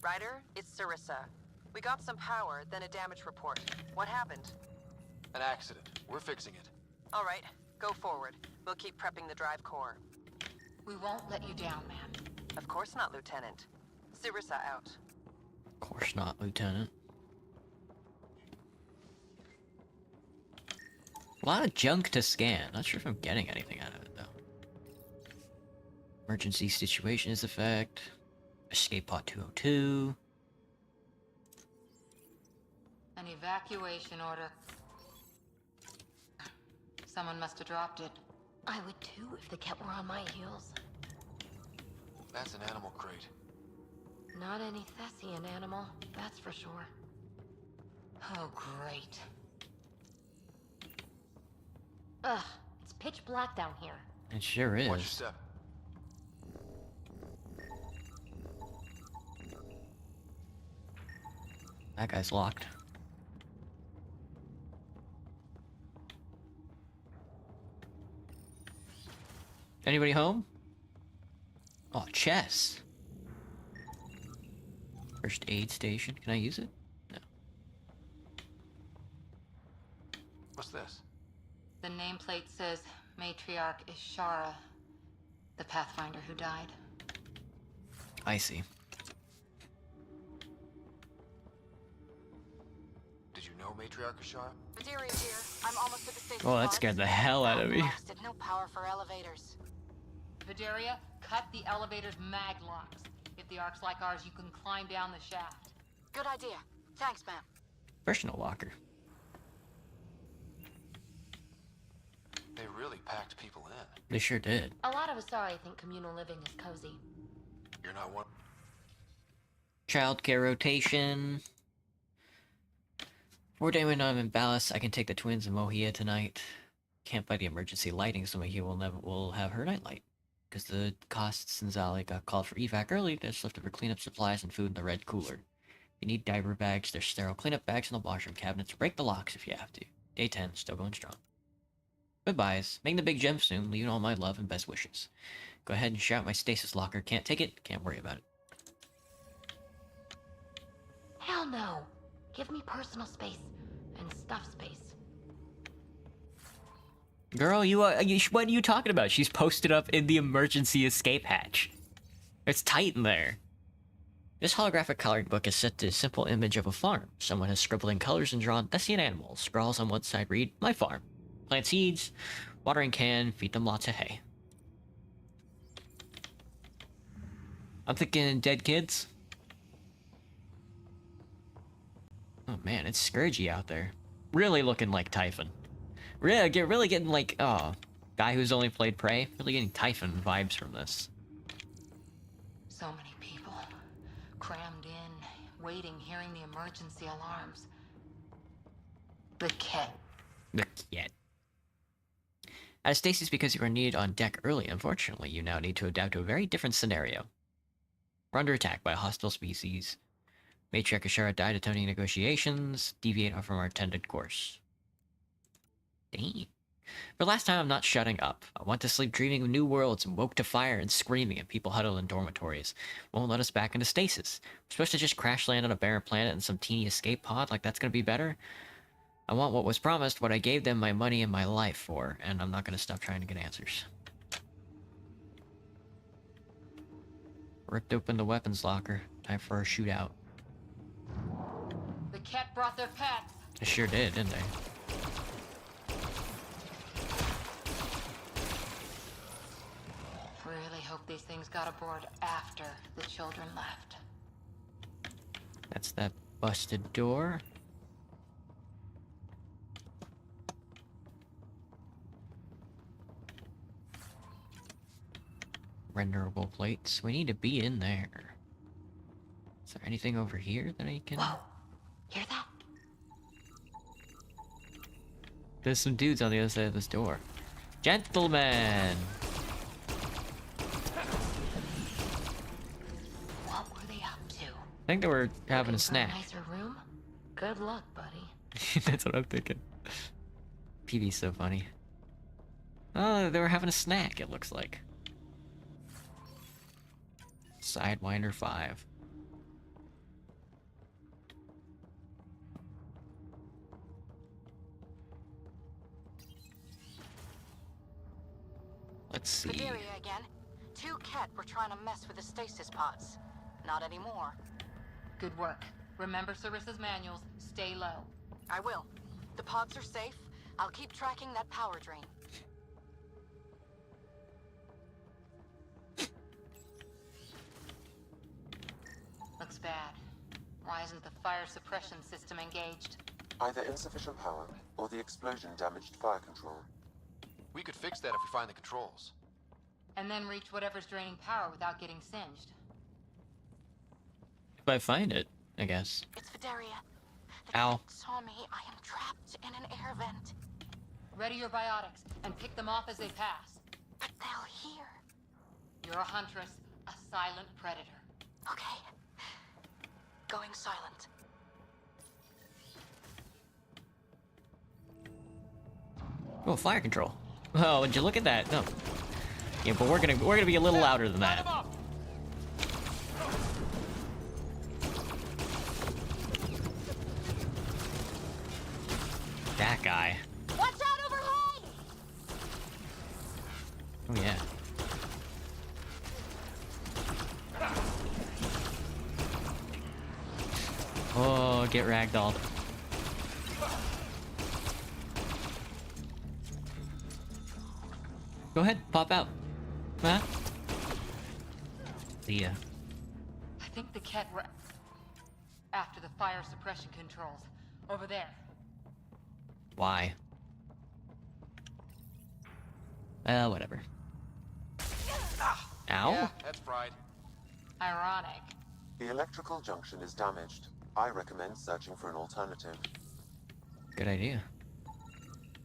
Ryder, it's Sarissa. We got some power, then a damage report. What happened? An accident. We're fixing it. All right, go forward. We'll keep prepping the drive core. We won't let you down, man. Of course not, Lieutenant. Sarissa out. Of course not, Lieutenant. A lot of junk to scan. Not sure if I'm getting anything out of it, though. Emergency situations effect. Escape pod 202. An evacuation order. Someone must have dropped it. I would too if the Ket were on my heels. That's an animal crate. Not any Thessian animal, that's for sure. Oh, great. Ugh, it's pitch black down here. It sure is. Watch your step. That guy's locked. Anybody home? Oh, chess. First aid station. Can I use it? No. What's this? The nameplate says Matriarch Ishara, the Pathfinder who died. I see. Did you know Matriarch Ashara? Badiri here. I'm almost at the station. Oh, that scared the hell out of me. Blasted. No power for elevators. Vidaria, cut the elevator's mag locks. If the ark's like ours, you can climb down the shaft. Good idea. Thanks, ma'am. Personal locker. They really packed people in. They sure did. A lot of Asari think communal living is cozy. You're not one. Childcare rotation. For day when I'm in Ballast, I can take the twins and Mohia tonight. Can't buy the emergency lighting, so Mohia will have her nightlight. Because the costs and Zali got called for evac early, there's leftover cleanup supplies and food in the red cooler. If you need diaper bags, there's sterile cleanup bags in the washroom cabinets. Break the locks if you have to. Day 10, still going strong. Goodbyes. Making the big jump soon, leaving all my love and best wishes. Go ahead and shout my stasis locker. Can't take it, can't worry about it. Hell no. Give me personal space and stuff space. Girl, what are you talking about? She's posted up in the emergency escape hatch. It's tight in there. This holographic coloring book is set to a simple image of a farm. Someone has scribbled in colors and drawn Thessian animals. Scrawls on one side read, "My farm. Plant seeds, watering can, feed them lots of hay." I'm thinking dead kids. Oh man, it's Scourgy out there. Really looking like Typhon. Really getting like, oh, guy who's only played Prey. Really getting Typhon vibes from this. So many people. Crammed in, waiting, hearing the emergency alarms. The Ket. The Ket. As stasis because you were needed on deck early, unfortunately, you now need to adapt to a very different scenario. We're under attack by a hostile species. Matriarch Ashara died attempting negotiations. Deviate from our intended course. Dang. For the last time, I'm not shutting up. I went to sleep dreaming of new worlds and woke to fire and screaming and people huddled in dormitories. Won't let us back into stasis. We're supposed to just crash land on a barren planet in some teeny escape pod like that's gonna be better? I want what was promised, what I gave them my money and my life for, and I'm not gonna stop trying to get answers. Ripped open the weapons locker. Time for a shootout. The cat brought their pets. They sure did, didn't they? Really hope these things got aboard after the children left. That's that busted door. Renderable plates. We need to be in there. Is there anything over here that I can... Whoa! Hear that? There's some dudes on the other side of this door. Gentlemen! What were they up to? I think they were having a snack. Nicer room? Good luck, buddy. That's what I'm thinking. PV's so funny. Oh, they were having a snack, it looks like. Sidewinder 5. Let's see. Bedelia again. 2 Ket were trying to mess with the stasis pods. Not anymore. Good work. Remember Sarissa's manuals. Stay low. I will. The pods are safe. I'll keep tracking that power drain. Looks bad. Why isn't the fire suppression system engaged? Either insufficient power, or the explosion damaged fire control. We could fix that if we find the controls. And then reach whatever's draining power without getting singed. If I find it, I guess. It's Bedelia. Ow. Saw me. I am trapped in an air vent. Ready your biotics, and pick them off as they pass. But they'll hear. You're a huntress, a silent predator. Okay. Going silent. Oh, fire control. Oh, would you look at that? No. Yeah, but we're gonna be a little louder than that. That guy. Watch out overhead! Oh yeah. Oh, get ragdolled. Go ahead, pop out. Huh? See ya. I think the cat were after the fire suppression controls. Over there. Why? Whatever. Ow? Yeah, that's fried. Ironic. The electrical junction is damaged. I recommend searching for an alternative. Good idea.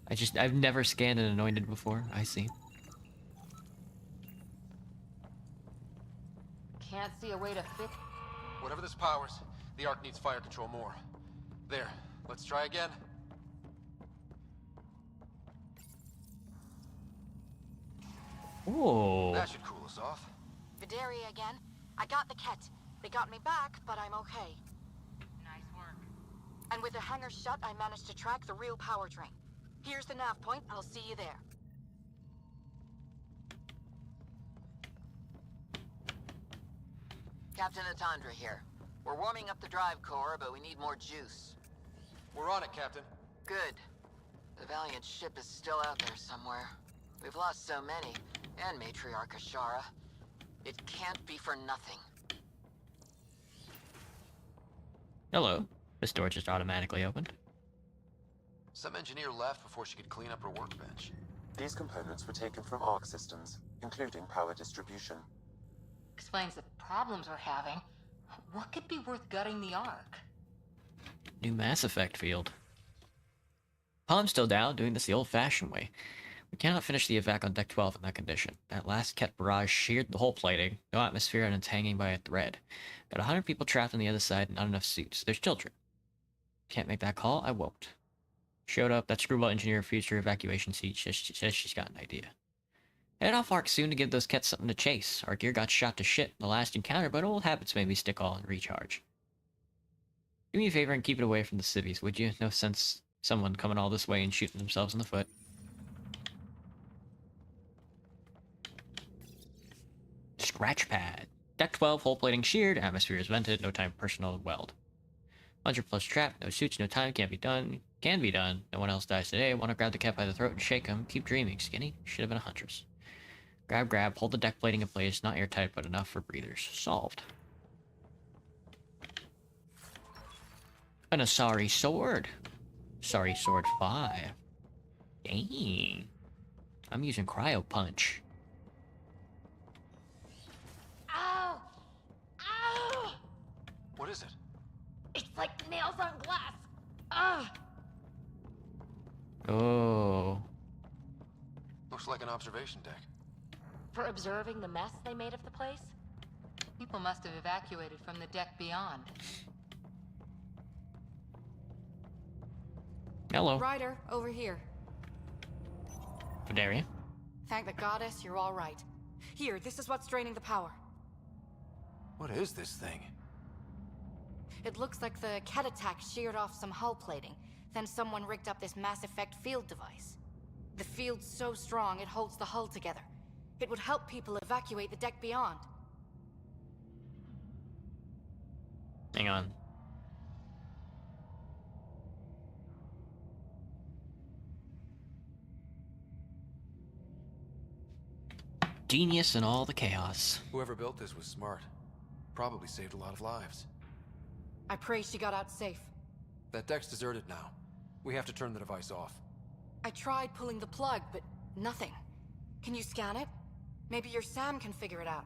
I've never scanned an anointed before. I see. Can't see a way to fix. Whatever this powers, the Ark needs fire control more. There, let's try again. Whoa. That should cool us off. Bedelia again. I got the Ket. They got me back, but I'm okay. Nice work. And with the hangar shut, I managed to track the real power drain. Here's the nav point. I'll see you there. Captain Atandra here. We're warming up the drive core, but we need more juice. We're on it, Captain. Good. The Valiant ship is still out there somewhere. We've lost so many, and Matriarch Ashara. It can't be for nothing. Hello. This door just automatically opened. Some engineer left before she could clean up her workbench. These components were taken from Arc systems, including power distribution. Explains the problems we're having. What could be worth gutting the Ark? New Mass Effect field. Palm's still down, doing this the old-fashioned way. We cannot finish the evac on Deck 12 in that condition. That last Ket barrage sheared the whole plating. No atmosphere and it's hanging by a thread. Got 100 people trapped on the other side and not enough suits. There's children. Can't make that call, I won't. Showed up, that screwball engineer future evacuation seat says she's got an idea. Head off Ark soon to give those Kets something to chase. Our gear got shot to shit in the last encounter, but old habits made me stick all and recharge. Do me a favor and keep it away from the civvies, would you? No sense someone coming all this way and shooting themselves in the foot. Scratch pad. Deck 12, hull plating sheared, atmosphere is vented, no time personal weld. 100 plus trap, no suits, no time, can't be done. Can be done. No one else dies today. Want to grab the cat by the throat and shake him. Keep dreaming, skinny. Should have been a huntress. Grab, hold the deck plating in place. Not airtight, but enough for breathers. Solved. An Asari sword. Asari sword 5. Dang. I'm using cryo punch. Ow! Ow! What is it? It's like nails on glass. Ugh! Oh. Looks like an observation deck. For observing the mess they made of the place? People must have evacuated from the deck beyond. Hello. Ryder, over here. Vadaria. Thank the goddess you're all right. Here, this is what's draining the power. What is this thing? It looks like the Ket attack sheared off some hull plating. Then someone rigged up this Mass Effect field device. The field's so strong it holds the hull together. It would help people evacuate the deck beyond. Hang on. Genius in all the chaos. Whoever built this was smart. Probably saved a lot of lives. I pray she got out safe. That deck's deserted now. We have to turn the device off. I tried pulling the plug, but nothing. Can you scan it? Maybe your Sam can figure it out.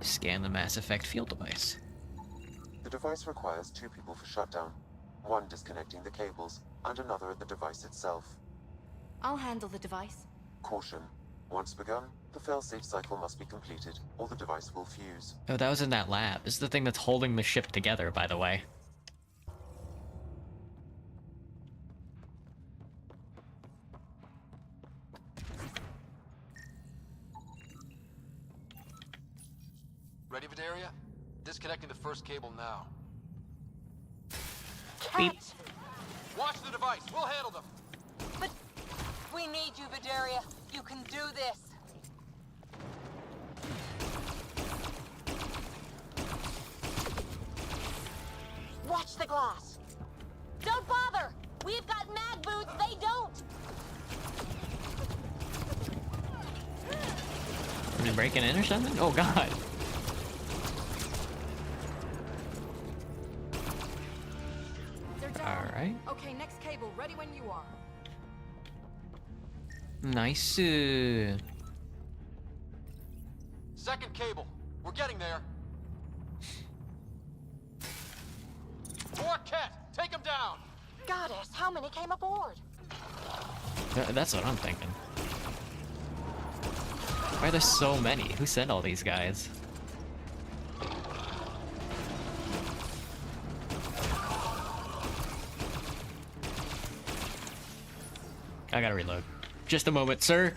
Scan the Mass Effect field device. The device requires 2 people for shutdown. One disconnecting the cables, and another at the device itself. I'll handle the device. Caution. Once begun, the failsafe cycle must be completed, or the device will fuse. Oh, that was in that lab. This is the thing that's holding the ship together, by the way. Ready, Vadaria? Disconnecting the first cable now. Beep. Watch the device. We'll handle them. But we need you, Vadaria. You can do this. Watch the glass. Don't bother. We've got mag boots. They don't. Are they breaking in or something? Oh god. They're down. Alright. Okay, next cable, ready when you are. Nice. Second cable. We're getting there. More Ket. Take him down. Goddess, how many came aboard? That's what I'm thinking. Why are there so many? Who sent all these guys? I gotta reload. Just a moment, sir.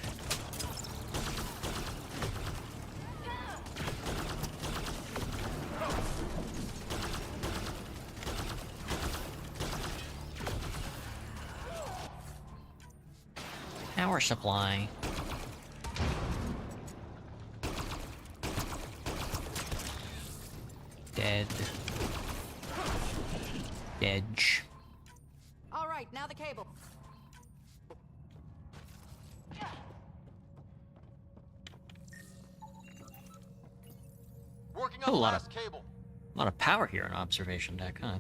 Power supply. Dead. Edge. All right, now the cable. Working A on the lot last of- cable. A lot of power here on observation deck, huh?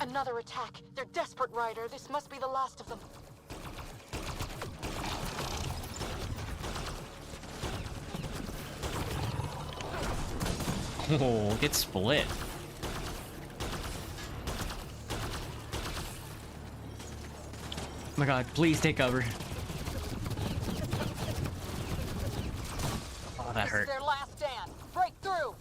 Another attack. They're desperate, Ryder. This must be the last of them. Oh, get split. Oh my god, please take cover. Oh, that This is hurt. their last stand. Break through.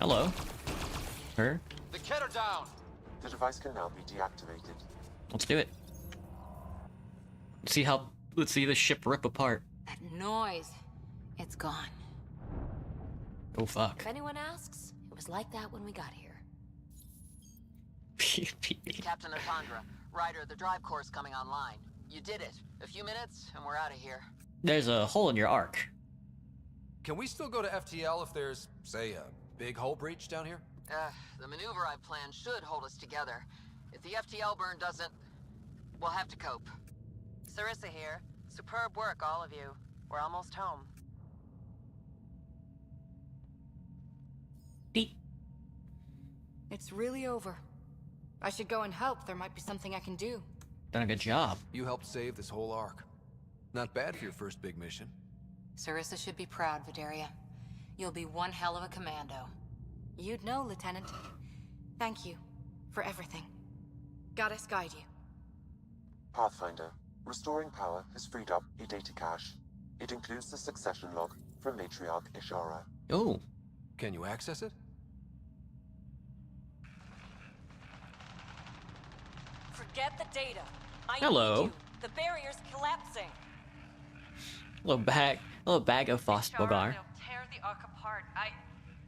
Hello. Her. The Ket are down. The device can now be deactivated. Let's do it. Let's see the ship rip apart. That noise. It's gone. Oh fuck. If anyone asks, it was like that when we got here. Captain Atandra, Ryder, the drive core's coming online. You did it. A few minutes, and we're out of here. There's a hole in your arc. Can we still go to FTL if there's, say, a big hull breach down here? The maneuver I've planned should hold us together. If the FTL burn doesn't, we'll have to cope. Sarissa here. Superb work, all of you. We're almost home. Beep. It's really over. I should go and help. There might be something I can do. Done a good job. You helped save this whole arc. Not bad for your first big mission. Sarissa should be proud, Vidaria. You'll be one hell of a commando. You'd know, Lieutenant. Thank you for everything. Goddess guide you. Pathfinder, restoring power has freed up a data cache. It includes the succession log from Matriarch Ishara. Oh. Can you access it? Forget the data. Hello. Need you. The barrier's collapsing. Little bag of Fostbogar. They'll tear the Ark apart.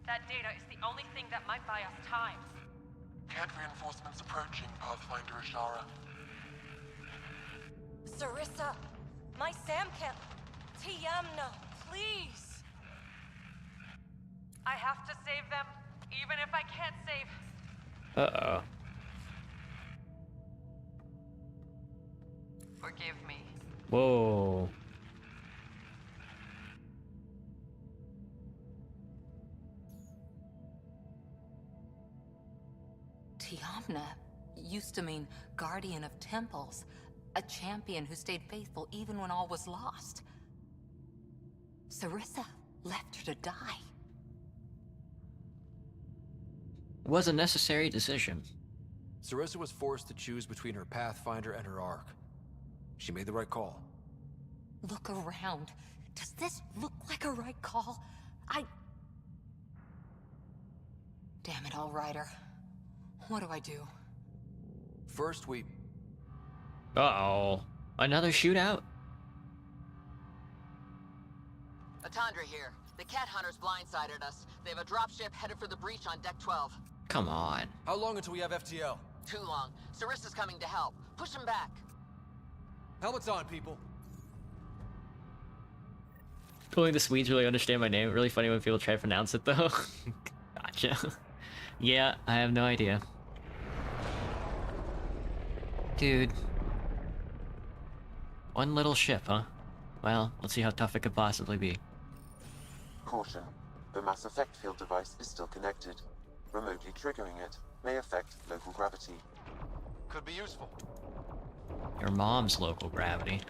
That data is the only thing that might buy us time. Cat reinforcements approaching, Pathfinder Ishara. Sarissa, my Sam can't. Tiamna, please. I have to save them, even if I can't save. Uh-oh. Forgive me. Whoa. Tiamna used to mean guardian of temples, a champion who stayed faithful even when all was lost. Sarissa left her to die. It was a necessary decision. Sarissa was forced to choose between her Pathfinder and her Ark. She made the right call. Look around. Does this look like a right call? Damn it all, Ryder. What do I do? First, we... Uh-oh. Another shootout? Atandra here. The cat hunters blindsided us. They have a dropship headed for the breach on Deck 12. Come on. How long until we have FTL? Too long. Sarissa's coming to help. Push him back. Helmets on, people. Only the Swedes really understand my name. Really funny when people try to pronounce it, though. Gotcha. Yeah, I have no idea. Dude. One little ship, huh? Well, let's see how tough it could possibly be. Caution. The mass effect field device is still connected. Remotely triggering it may affect local gravity. Could be useful. Your mom's local gravity.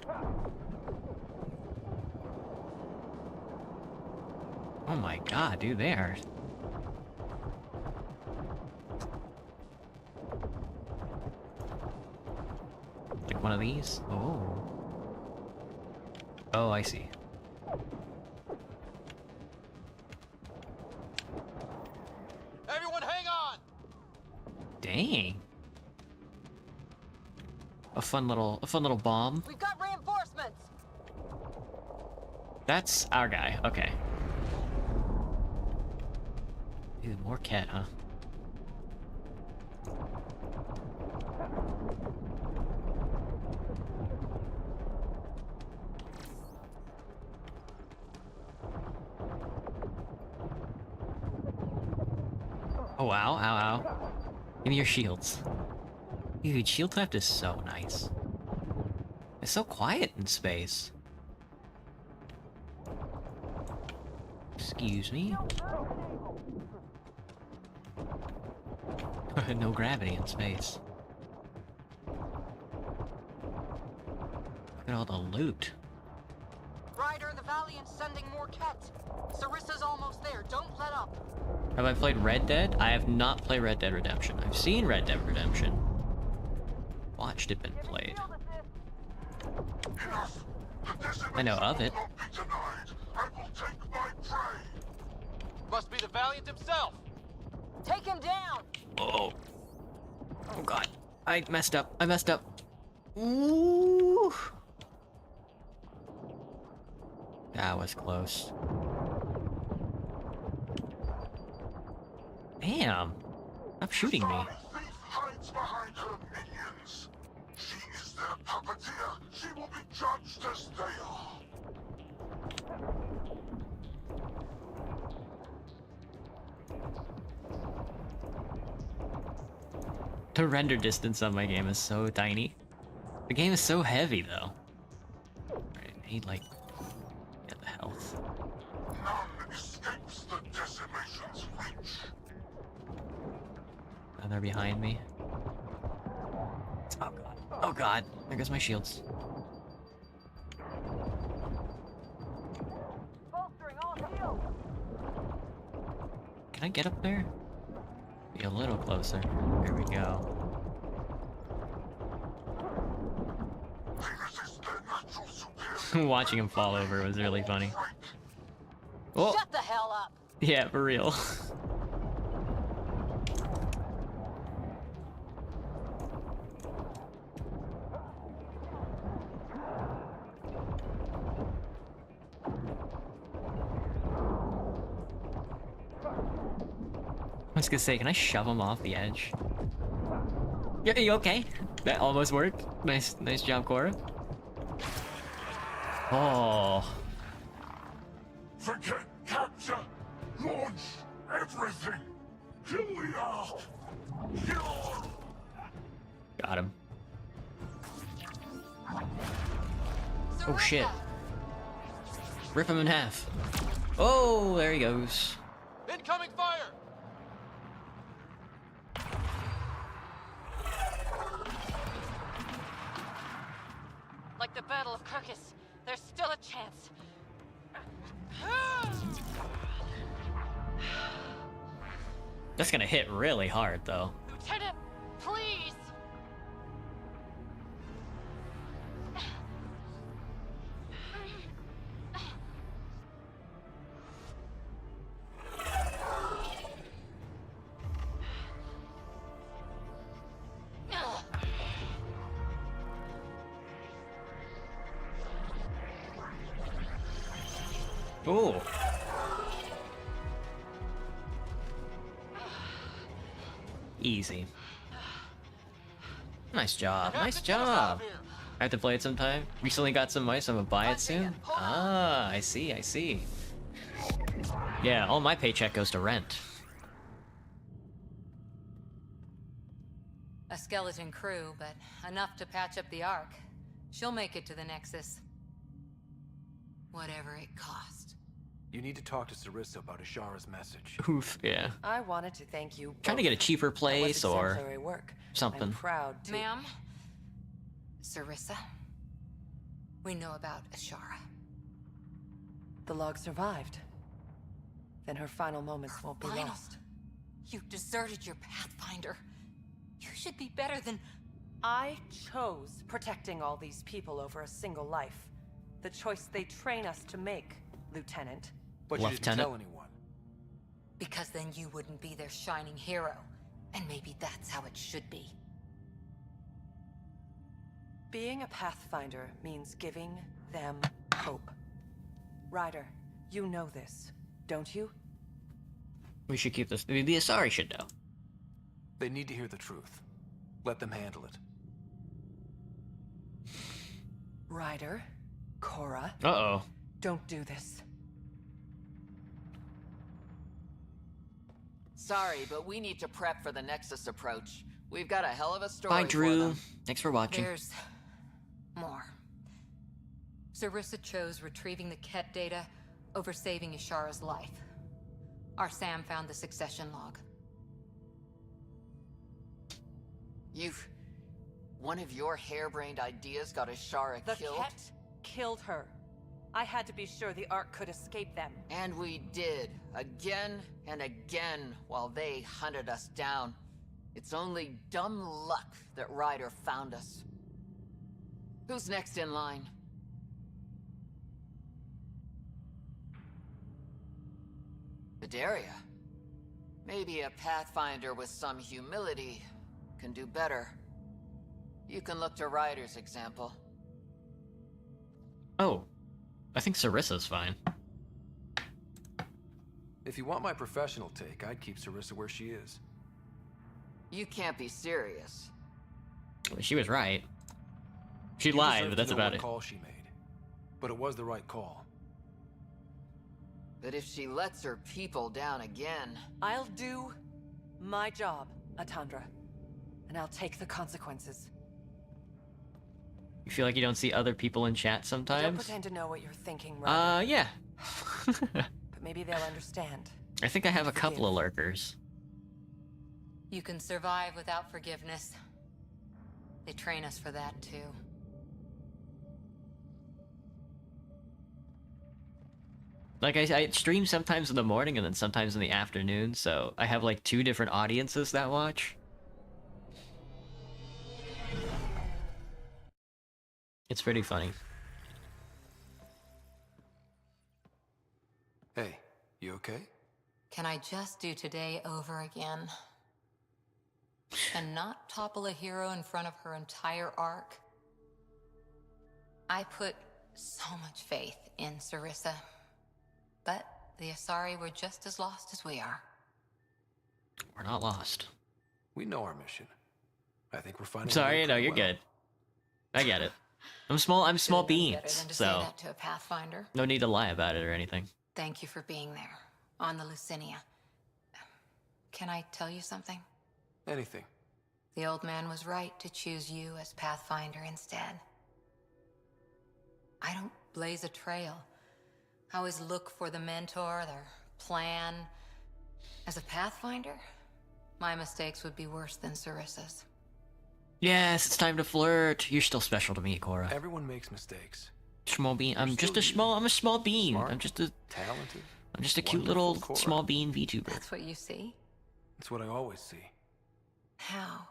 Oh my god, dude, they are... Like one of these? Oh. Oh, I see. Everyone hang on! Dang. A fun little bomb. We've got reinforcements! That's our guy, okay. Dude, more cat, huh? Oh, wow, ow, ow. Give me your shields. Dude, shield craft is so nice. It's so quiet in space. Excuse me? No gravity in space. Look at all the loot. Ryder, the Valiant's sending more Ket. Sarissa's almost there. Don't let up. Have I played Red Dead? I have not played Red Dead Redemption. I've seen Red Dead Redemption. Watched it been played. I know of it. Must be the Valiant himself! Take him down! Oh. Oh god. I messed up. I messed up. Ooh. That was close. Damn. Stop shooting me. hides behind her minions. She is their puppeteer. She will be judged as they are. The render distance on my game is so tiny. The game is so heavy, though. Alright, I need, like, get the health. None escapes the decimation's reach. Oh, they're behind me. Oh god. Oh god. There goes my shields. Can I get up there? Be a little closer. There we go. Watching him fall over was really funny. Oh! Shut the hell up! Yeah, for real. I was gonna say, can I shove him off the edge? Yeah, you okay? That almost worked. Nice job, Cora. Oh. Forget capture. Launch everything. Kill the Ark. Kill. Got him. Oh shit. Rip him in half. Oh, there he goes. Incoming fire! Like the Battle of Kirkus, there's still a chance. That's gonna hit really hard, though. Lieutenant, please! Ooh. Easy. Nice job. Nice job. I have to play it sometime. Recently got some mice. I'm gonna buy it soon. Ah, I see. I see. Yeah, all my paycheck goes to rent. A skeleton crew, but enough to patch up the Ark. She'll make it to the Nexus. Whatever it costs. You need to talk to Sarissa about Ashara's message. Oof, yeah. I wanted to thank you. Trying to get a cheaper place That was or exemplary work. something. I'm proud to. Ma'am? Sarissa? We know about Ashara. The log survived. Then her final moments won't be Final? lost. You deserted your Pathfinder. You should be better than... I chose protecting all these people over a single life. The choice they train us to make, Lieutenant. But you didn't tell anyone. Because then you wouldn't be their shining hero. And maybe that's how it should be. Being a Pathfinder means giving them hope. Ryder, you know this, don't you? We should keep this. The Asari should know. They need to hear the truth. Let them handle it. Ryder, Cora. Uh-oh. Don't do this. Sorry, but we need to prep for the Nexus approach. We've got a hell of a story Bye, for Drew. them. Thanks for watching. There's... more. Sarissa chose retrieving the Ket data over saving Ashara's life. Our Sam found the succession log. One of your harebrained ideas got Ashara The killed? Ket killed her. I had to be sure the Ark could escape them. And we did, again and again, while they hunted us down. It's only dumb luck that Ryder found us. Who's next in line? Vidaria. Maybe a Pathfinder with some humility can do better. You can look to Ryder's example. Oh. I think Sarissa's fine. If you want my professional take, I'd keep Sarissa where she is. You can't be serious. She was right. She You lied, deserve but to that's know about what it. call she made. But it was the right call. But if she lets her people down again... I'll do my job, Atandra. And I'll take the consequences. You feel like you don't see other people in chat Don't sometimes? pretend to know what you're thinking, Ryder. Yeah. But maybe they'll understand. I think I have a couple of lurkers. You can survive without forgiveness. They train us for that, too. Like, I stream sometimes in the morning and then sometimes in the afternoon, so I have like 2 different audiences that watch. It's pretty funny. Hey, you okay? Can I just do today over again? And not topple a hero in front of her entire arc? I put so much faith in Sarissa. But the Asari were just as lost as we are. We're not lost. We know our mission. I think we're finding. Sorry, no, you're good. I get it. I'm small Better beans, than to so say that to a Pathfinder. no need to lie about it or anything. Thank you for being there, on the Lucinia. Can I tell you something? Anything. The old man was right to choose you as Pathfinder instead. I don't blaze a trail. I always look for the mentor, their plan. As a Pathfinder, my mistakes would be worse than Sarissa's. Yes, it's time to flirt. You're still special to me, Cora. Everyone makes mistakes. Small bean. I'm You're just still a small. I'm a small bean. Smart, I'm just a talented. I'm just a cute wonderful little Cora. small bean VTuber. That's what you see? It's what I always see. How?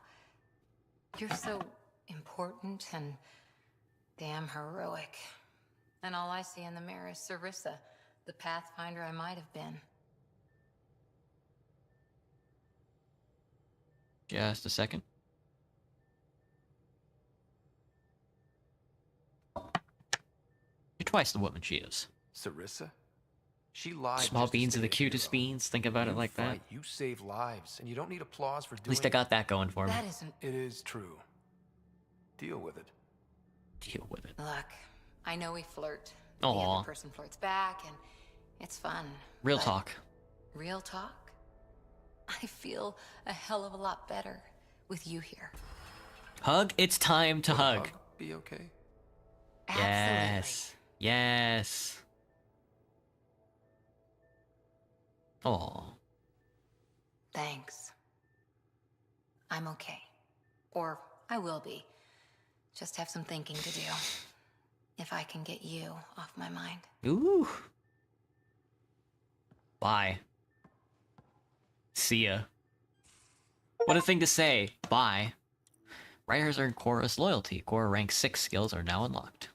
You're so important and damn heroic. And all I see in the mirror is Sarissa, the Pathfinder I might have been. Just a second. You're twice the woman she is. Sarissa? She lied. Small just to beans are stay the a cutest hero. beans. Think about it You like that. fight, you save lives, and you don't need applause for doing At least I got that going for me. That isn't... It is true. Deal with it. Deal with it. Look, I know we flirt. The Aw. other person flirts back, and it's fun. Real but talk. Real talk? I feel a hell of a lot better with you here. Hug. It's time to Would a hug. be okay? Yes. Yes. Oh. Thanks. I'm okay. Or I will be. Just have some thinking to do. If I can get you off my mind. Ooh. Bye. See ya. What a thing to say. Bye. Ryder earned Cora's loyalty. Cora rank 6 skills are now unlocked.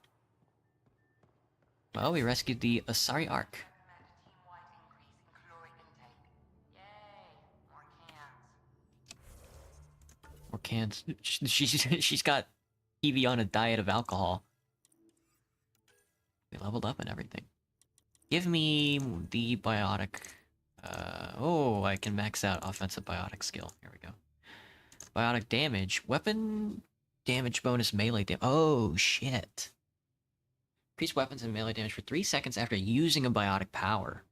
Well, we rescued the Asari Ark. More cans. She's got TV on a diet of alcohol. We leveled up and everything. Give me the biotic. Oh, I can max out offensive biotic skill. Here we go. Biotic damage. Weapon damage bonus melee damage. Oh, shit. Increase weapons and melee damage for 3 seconds after using a biotic power.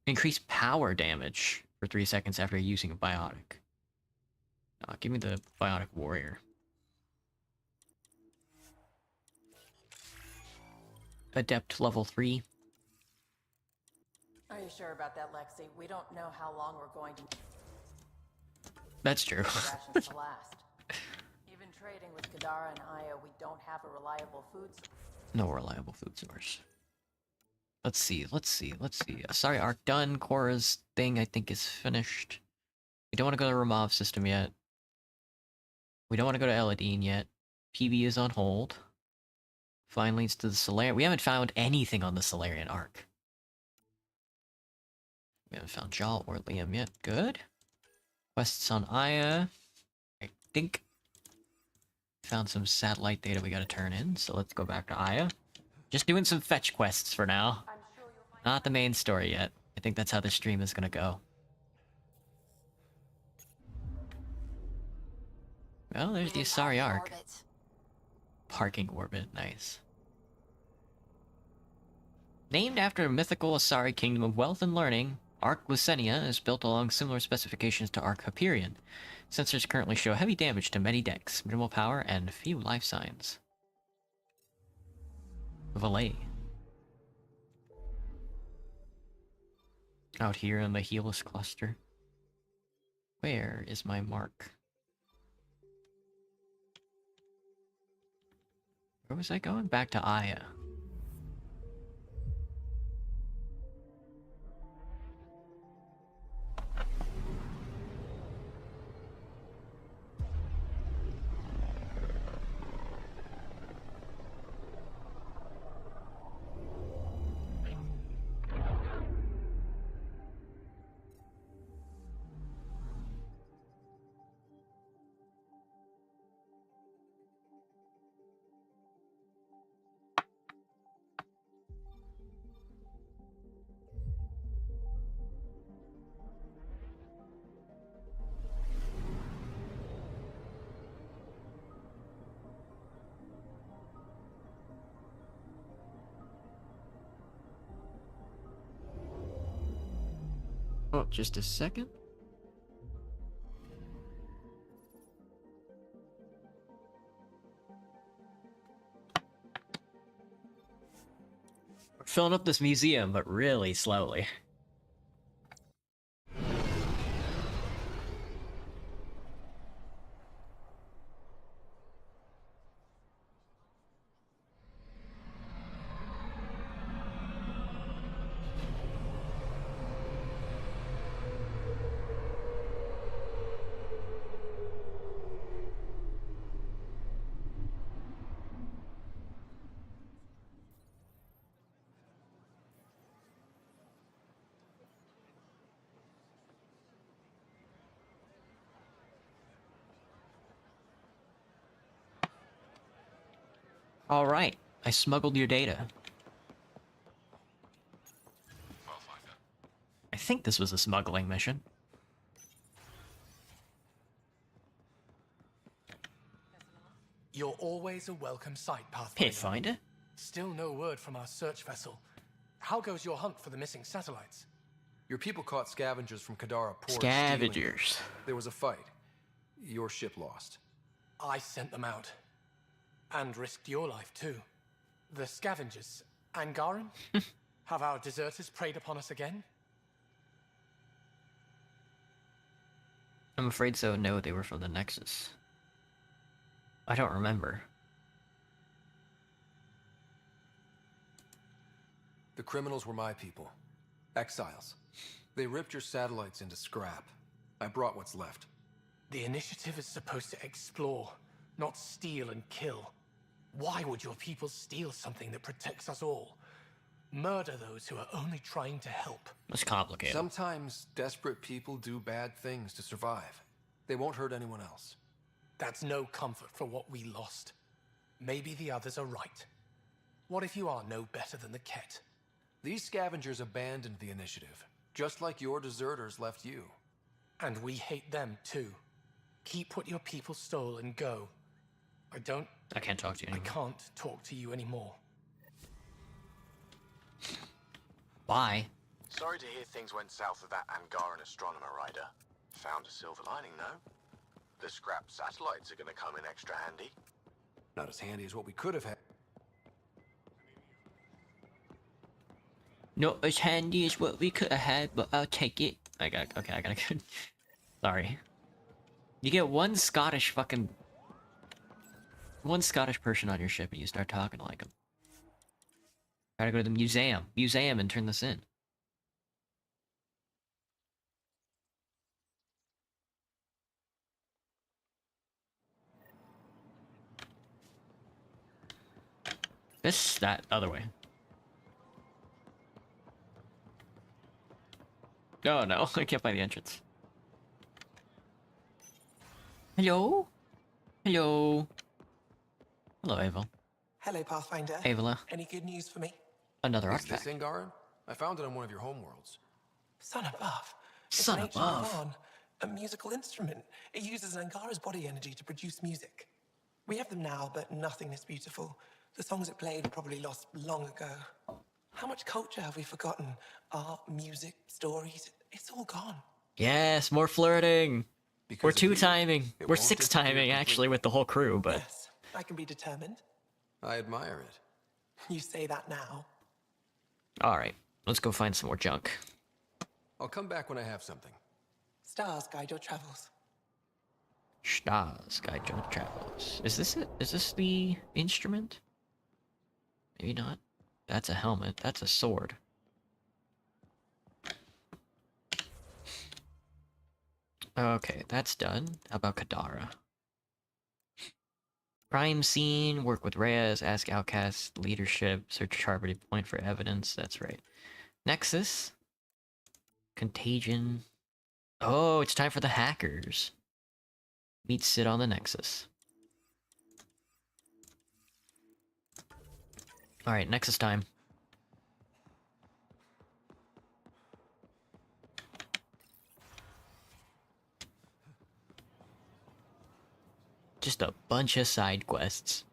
Increase power damage for 3 seconds after using a biotic. Give me the biotic warrior. Adept level 3. Are you sure about that, Lexi? We don't know how long we're going to That's true. rations to last. Even trading with Kadara and Aya, we don't have a reliable food source. No reliable food source. Let's see. Sorry, Arc done. Cora's thing, I think, is finished. We don't want to go to the Ramov system yet. We don't want to go to Eladine yet. PB is on hold. Flying leads to the Solarian. We haven't found anything on the Solarian Arc. We haven't found Jal or Liam yet. Good. Quests on Aya. I think found some satellite data we gotta turn in, so let's go back to Aya. Just doing some fetch quests for now. Not the main story yet. I think that's how the stream is gonna go. Oh, there's the Within Asari parking Arc. orbit. Parking orbit, nice. Named after a mythical Asari kingdom of wealth and learning, Arc Lysenia is built along similar specifications to Arc Hyperion. Sensors currently show heavy damage to many decks, minimal power, and few life signs. Valet. Out here in the Helix cluster. Where is my mark? Where was I going? Back to Aya. Oh, just a second. We're filling up this museum, but really slowly. Alright, I smuggled your data. I think this was a smuggling mission. You're always a welcome sight, Pathfinder. Pathfinder? Still no word from our search vessel. How goes your hunt for the missing satellites? Your people caught scavengers from Kadara Port. Scavengers. There was a fight. Your ship lost. I sent them out. And risked your life, too. The scavengers. Angaran? Have our deserters preyed upon us again? I'm afraid so. No, they were from the Nexus. I don't remember. The criminals were my people. Exiles. They ripped your satellites into scrap. I brought what's left. The initiative is supposed to explore, not steal and kill. Why would your people steal something that protects us all? Murder those who are only trying to help. It's complicated. Sometimes desperate people do bad things to survive. They won't hurt anyone else. That's no comfort for what we lost. Maybe the others are right. What if you are no better than the Ket? These scavengers abandoned the initiative, just like your deserters left you. And we hate them too. Keep what your people stole and go. I can't talk to you anymore. I can't talk to you anymore. Bye. Sorry to hear things went south with that Angaran astronomer rider. Found a silver lining, though. The scrap satellites are gonna come in extra handy. Not as handy as what we could have had. Not as handy as what we could have had, but I'll take it. I gotta go. Sorry. You get one Scottish person on your ship and you start talking like them. Gotta go to the museum and turn this in. That other way. Oh no, I can't find the entrance. Hello? Hello? Hello, Ava. Hello, Pathfinder. Ava. Any good news for me? Another Is artifact. this Angaran? I found it on one of your homeworlds. Son above. It's Son an ancient above. barn. A musical instrument. It uses Angara's body energy to produce music. We have them now, but nothing is beautiful. The songs it played were probably lost long ago. How much culture have we forgotten? Art, music, stories, it's all gone. Yes, more flirting. Because We're of two you, timing. it We're won't six disappear timing actually completely. with the whole crew, but Yes, I can be determined. I admire it. You say that now. all right. Let's go find some more junk. I'll come back when I have something. Stars guide your travels. Stars guide your travels. Is this it? Is this the instrument? Maybe not. That's a helmet. That's a sword. Okay, that's done. How about Kadara? Crime scene, work with Reyes, ask outcast, leadership, search Charity Point for evidence. That's right. Nexus. Contagion. Oh, it's time for the hackers. Meet Sid on the Nexus. Alright, Nexus time. Just a bunch of side quests.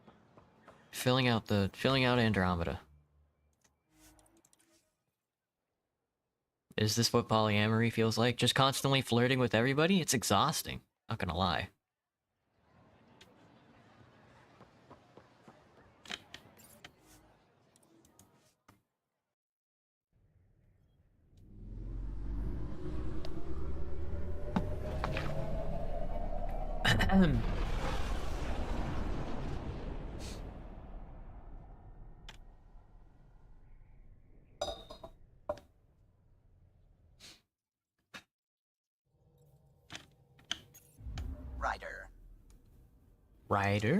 Filling out Andromeda. Is this what polyamory feels like? Just constantly flirting with everybody? It's exhausting. Not gonna lie. Ryder. Ryder?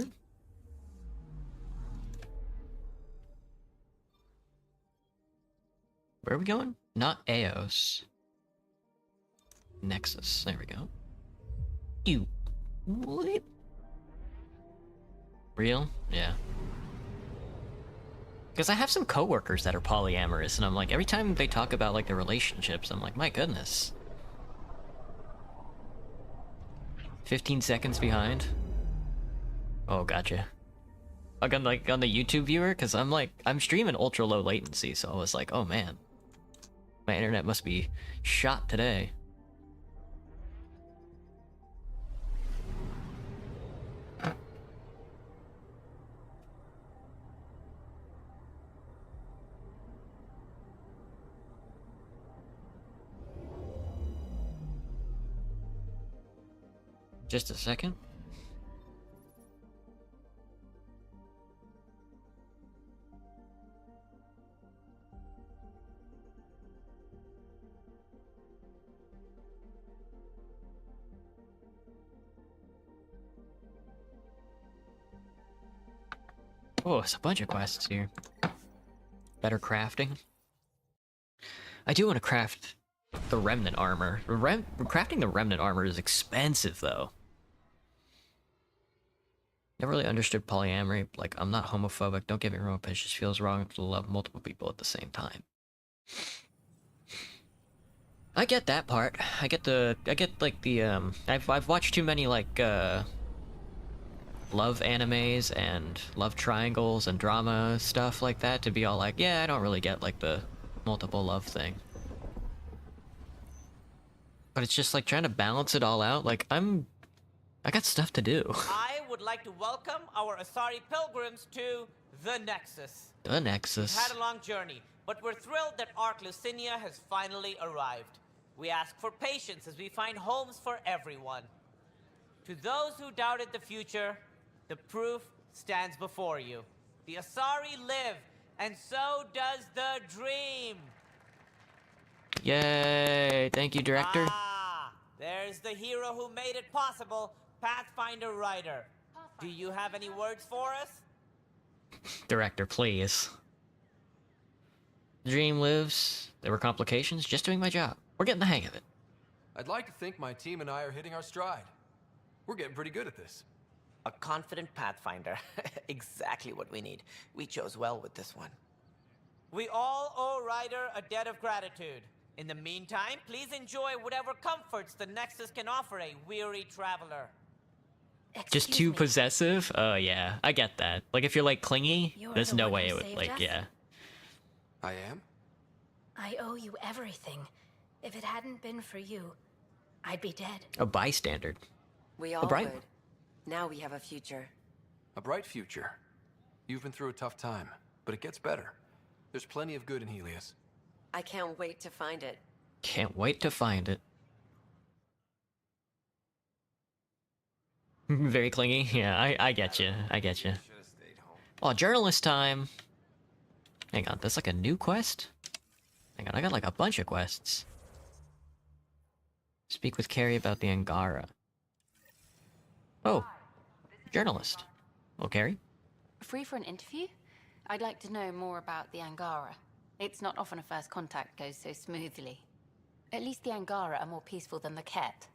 Where are we going? Not Eos. Nexus. There we go. You. What? Real? Yeah. Because I have some coworkers that are polyamorous, and I'm like, every time they talk about like their relationships, I'm like, my goodness. 15 seconds behind. Oh, gotcha. Like on the YouTube viewer, because I'm streaming ultra low latency, so I was like, oh man, my internet must be shot today. Just a second. Oh, it's a bunch of quests here. Better crafting. I do want to craft the remnant armor. Crafting the remnant armor is expensive, though. Never really understood polyamory. Like, I'm not homophobic. Don't get me wrong, but it just feels wrong to love multiple people at the same time. I get that part. I get like the I've watched too many like love animes and love triangles and drama stuff like that to be all like, yeah, I don't really get like the multiple love thing. But it's just like trying to balance it all out. Like I got stuff to do. I would like to welcome our Asari pilgrims to the Nexus. The Nexus. We've had a long journey, but we're thrilled that Ark Lucinia has finally arrived. We ask for patience as we find homes for everyone. To those who doubted the future, the proof stands before you. The Asari live, and so does the dream. Yay! Thank you, director. Ah, there's the hero who made it possible, Pathfinder Ryder. Do you have any words for us? Director, please. The dream lives. There were complications. Just doing my job. We're getting the hang of it. I'd like to think my team and I are hitting our stride. We're getting pretty good at this. A confident Pathfinder. Exactly what we need. We chose well with this one. We all owe Ryder a debt of gratitude. In the meantime, please enjoy whatever comforts the Nexus can offer a weary traveler. Just too possessive? Oh, yeah. I get that. Like, if you're, like, clingy, there's no way it would, like, yeah. I am? I owe you everything. If it hadn't been for you, I'd be dead. A bystander. We all bright would. Now we have a future. A bright future. You've been through a tough time, but it gets better. There's plenty of good in Helios. I can't wait to find it. Can't wait to find it. Very clingy. Yeah, I get you. I get you. Oh, journalist time. Hang on, that's like a new quest? Hang on, I got like a bunch of quests. Speak with Carrie about the Angara. Oh, journalist. Well, Carrie? Free for an interview? I'd like to know more about the Angara. It's not often a first contact goes so smoothly. At least the Angara are more peaceful than the Ket.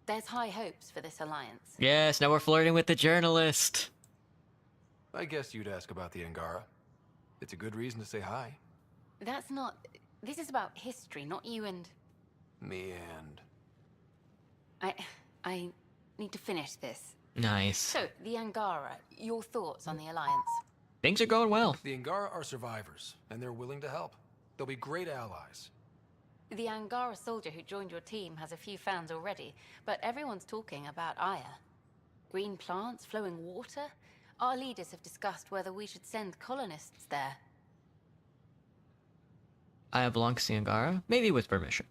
There's high hopes for this alliance. Yes, now we're flirting with the journalist. I guess you'd ask about the Angara. It's a good reason to say hi. That's not... This is about history, not you and... Me and... I need to finish this. Nice. So, the Angara, your thoughts on the alliance? Things are going well. The Angara are survivors, and they're willing to help. They'll be great allies. The Angara soldier who joined your team has a few fans already, but everyone's talking about Aya. Green plants, flowing water? Our leaders have discussed whether we should send colonists there. Aya belongs to the Angara? Maybe with permission.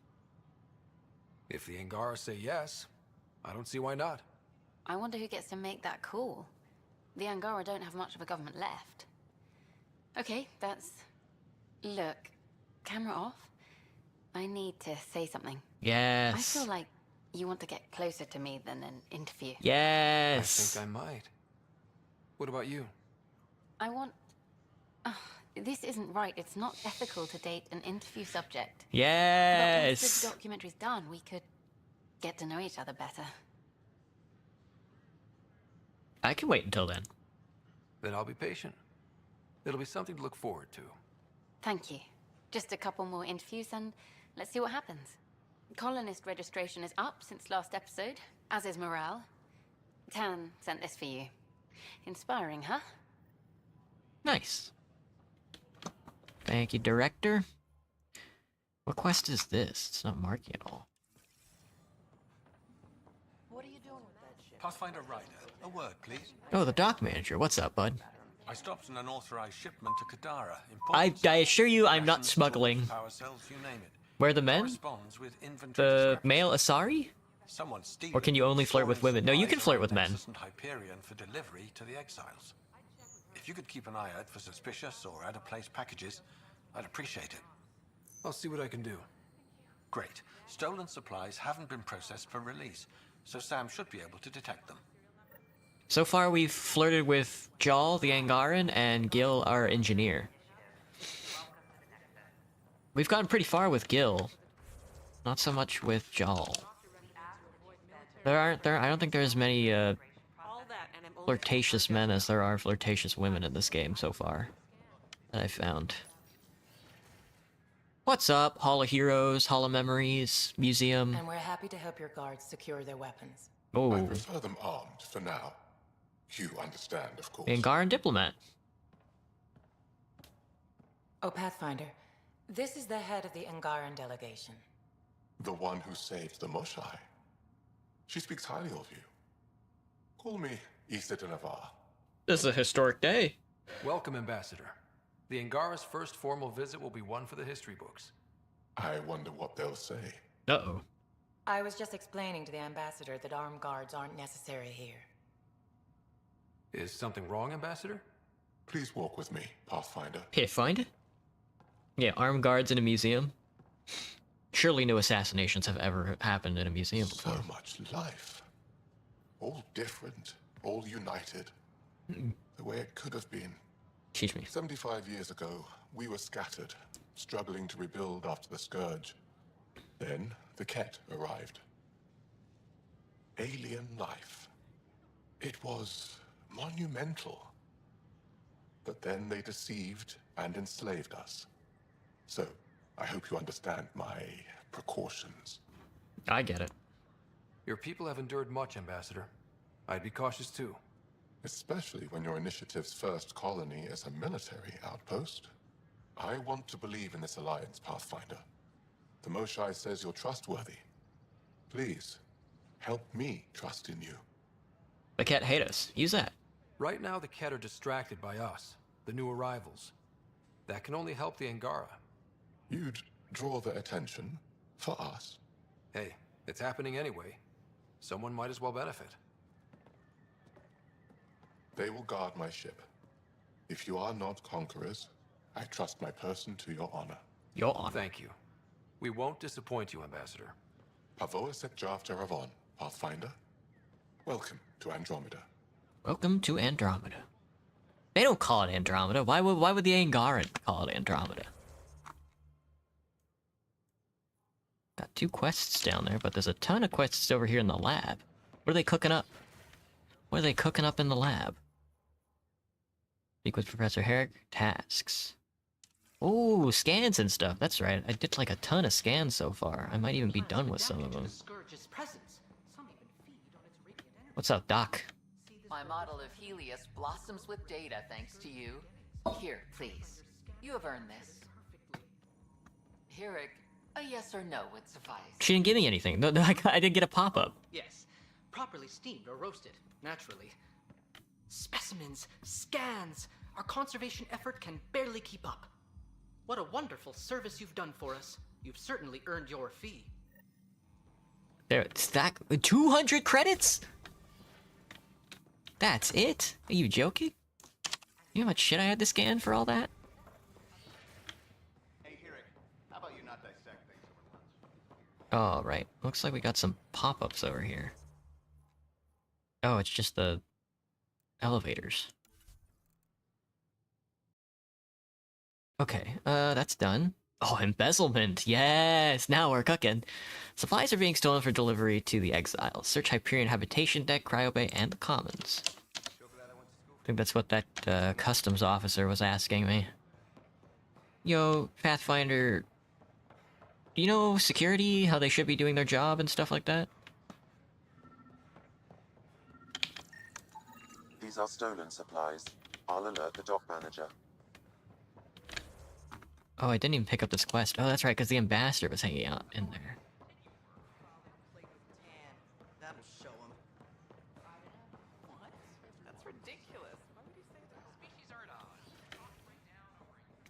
If the Angara say yes, I don't see why not. I wonder who gets to make that call. The Angara don't have much of a government left. Okay, that's... Look, camera off. I need to say something. Yes. I feel like you want to get closer to me than an interview. Yes. I think I might. What about you? I want... this isn't right. It's not ethical to date an interview subject. Yes. But once the documentary's done, we could get to know each other better. I can wait until then. Then I'll be patient. It'll be something to look forward to. Thank you. Just a couple more interviews and let's see what happens. Colonist registration is up since last episode, as is morale. Tan sent this for you. Inspiring, huh? Nice. Thank you, director. What quest is this? It's not marking at all. What are you doing with that shit? Pathfinder Ryder, a word, please. Oh, the dock manager. What's up, bud? I stopped an unauthorized shipment to Kadara. I assure you I'm not smuggling. Power cells, you name it. Where are the men? Corresponds with inventory The male Asari? Someone stealing Or can you only flirt with women? No, you can flirt with men. Nexus and Hyperion for delivery to the exiles. If you could keep an eye out for suspicious or out-of-place packages, I'd appreciate it. I'll see what I can do. Great. Stolen supplies haven't been processed for release, so Sam should be able to detect them. So far, we've flirted with Jal, the Angaran, and Gil, our engineer. We've gotten pretty far with Gil. Not so much with Jal. I don't think there's many, flirtatious men as there are flirtatious women in this game so far. That I found. What's up, Hall of Heroes, Hall of Memories, Museum? And we're happy to help your guards secure their weapons. Oh. I prefer them armed for now. You understand, of course. Angaran diplomat. Oh, Pathfinder, this is the head of the Angaran delegation. The one who saved the Moshai. She speaks highly of you. Call me Issa de Navarre. This is a historic day. Welcome, Ambassador. The Angara's first formal visit will be one for the history books. I wonder what they'll say. Uh-oh. I was just explaining to the Ambassador that armed guards aren't necessary here. Is something wrong, Ambassador? Please walk with me, Pathfinder. Pathfinder? Yeah, armed guards in a museum. Surely no assassinations have ever happened in a museum before. So much life. All different, all united. The way it could have been. Teach me. 75 years ago, we were scattered, struggling to rebuild after the Scourge. Then, the Ket arrived. Alien life. It was monumental. But then they deceived and enslaved us. So, I hope you understand my precautions. I get it. Your people have endured much, Ambassador. I'd be cautious too. Especially when your initiative's first colony is a military outpost. I want to believe in this alliance, Pathfinder. The Moshae says you're trustworthy. Please, help me trust in you. The Ket hate us. Use that. Right now, the Ket are distracted by us, the new arrivals. That can only help the Angara. You'd draw their attention for us. Hey, it's happening anyway. Someone might as well benefit. They will guard my ship. If you are not conquerors, I trust my person to your honor. Your honor. Thank you. We won't disappoint you, Ambassador. Pavoa Sek Jav Teravon, Pathfinder. Welcome to Andromeda. Welcome to Andromeda. They don't call it Andromeda. Why would the Angaran call it Andromeda? Got 2 quests down there, but there's a ton of quests over here in the lab. What are they cooking up? What are they cooking up in the lab? Speak with Professor Herrick. Tasks. Oh, scans and stuff. That's right. I did like a ton of scans so far. I might even be done with some of them. What's up, Doc? My model of Helios blossoms with data thanks to you. Here, please. You have earned this. Herrick, a yes or no would suffice. She didn't give me anything. No, I didn't get a pop-up. Yes. Properly steamed or roasted, naturally. Specimens, scans. Our conservation effort can barely keep up. What a wonderful service you've done for us. You've certainly earned your fee. There, stack 200 credits? That's it? Are you joking? You know how much shit I had to scan for all that? Hey, Herrick, how about you not dissect things over lunch? Oh, right. Looks like we got some pop-ups over here. Oh, it's just the elevators. Okay, that's done. Oh, embezzlement. Yes, now we're cooking. Supplies are being stolen for delivery to the exiles. Search Hyperion Habitation Deck, Cryo Bay, and the Commons. I think that's what that customs officer was asking me. Yo, Pathfinder, do you know security, how they should be doing their job and stuff like that? These are stolen supplies. I'll alert the dock manager. Oh, I didn't even pick up this quest. Oh, that's right, because the ambassador was hanging out in there. That'll show him. What? That's ridiculous. Why would you say that? Species aren't ours.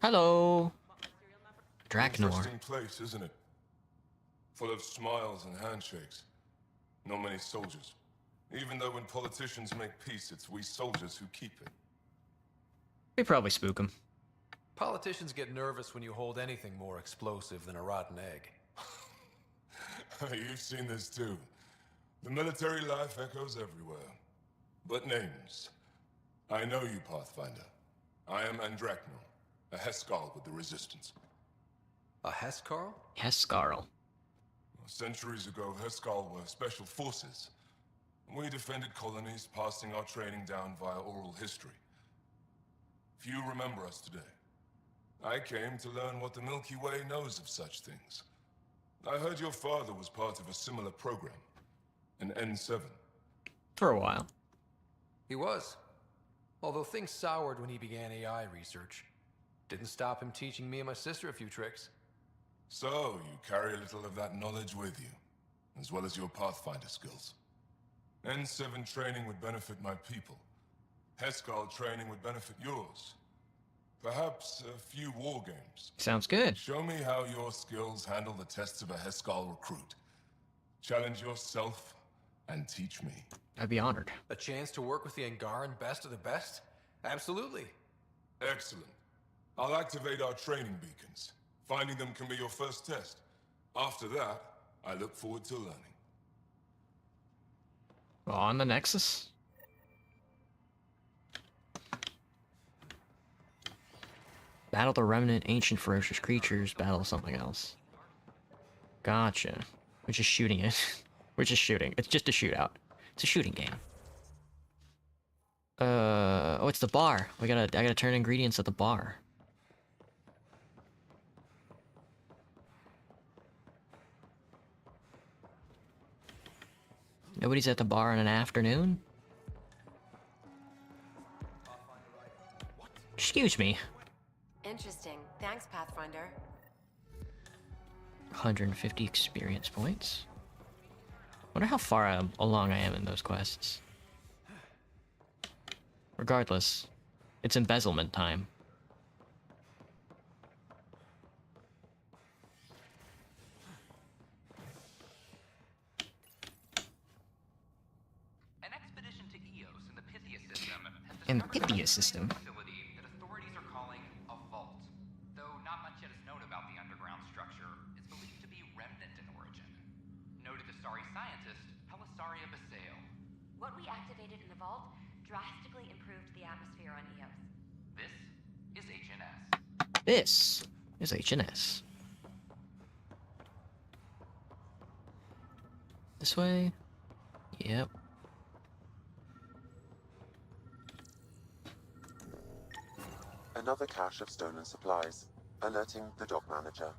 Hello, Draknor. Interesting place, isn't it? Full of smiles and handshakes. Not many soldiers. Even though when politicians make peace, it's we soldiers who keep it. We probably spook them. Politicians get nervous when you hold anything more explosive than a rotten egg. You've seen this too. The military life echoes everywhere. But names. I know you, Pathfinder. I am Andromeda, a Heskal with the Resistance. A Heskal? Heskal. Centuries ago, Heskal were special forces. We defended colonies, passing our training down via oral history. Few remember us today. I came to learn what the Milky Way knows of such things. I heard your father was part of a similar program, an N7. For a while. He was. Although things soured when he began AI research. Didn't stop him teaching me and my sister a few tricks. So, you carry a little of that knowledge with you, as well as your Pathfinder skills. N7 training would benefit my people. Heskal training would benefit yours. Perhaps a few war games. Sounds good. Show me how your skills handle the tests of a Heskal recruit. Challenge yourself and teach me. I'd be honored. A chance to work with the Angaran best of the best? Absolutely. Excellent. I'll activate our training beacons. Finding them can be your first test. After that, I look forward to learning. On the Nexus? Battle the remnant, ancient ferocious creatures, battle something else. Gotcha. We're just shooting it. We're just shooting. It's just a shootout. It's a shooting game. Oh, it's the bar. I gotta turn ingredients at the bar. Nobody's at the bar in an afternoon? Excuse me. Interesting. Thanks, Pathfinder. 150 experience points. Wonder how far along I am in those quests. Regardless, it's embezzlement time. An expedition to Eos in the Pythia system has In discovered Pythia system? a facility that authorities are calling a vault. Though not much yet is known about the underground structure, it's believed to be remnant in origin. Noted Asari scientist Pelisaria Basale. What we activated in the vault drastically improved the atmosphere on Eos. This is HNS. This is HNS. This way? Yep. Another cache of stolen supplies, alerting the dock manager.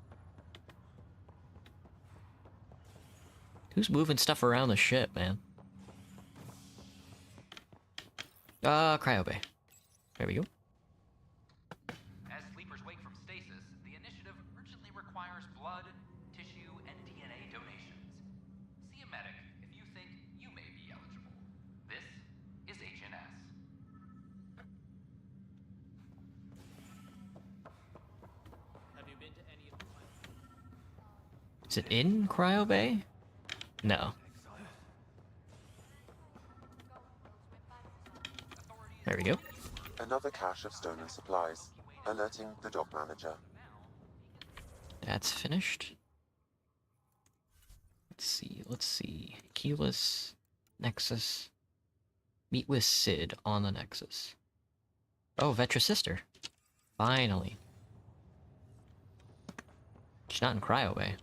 Who's moving stuff around the ship, man? Cryo Bay. There we go. As sleepers wake from stasis, the initiative urgently requires blood, tissue, and DNA donations. See a medic if you think you may be eligible. This is HNS. Have you been to any of the... Is it in Cryo Bay? No. There we go. Another cache of stolen supplies, alerting the dock manager. That's finished. Let's see. Keyless, Nexus. Meet with Sid on the Nexus. Oh, Vetra's sister. Finally. She's not in Cryo Bay.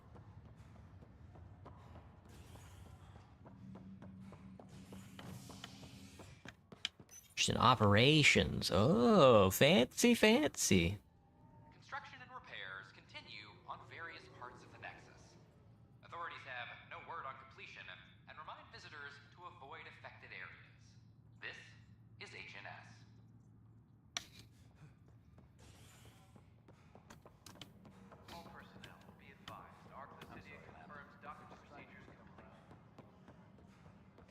She's in operations. Oh, fancy, fancy. Construction and repairs continue on various parts of the Nexus. Authorities have no word on completion and remind visitors to avoid affected areas. This is HNS. All personnel, be advised. Arclusidia confirms docking procedures complete.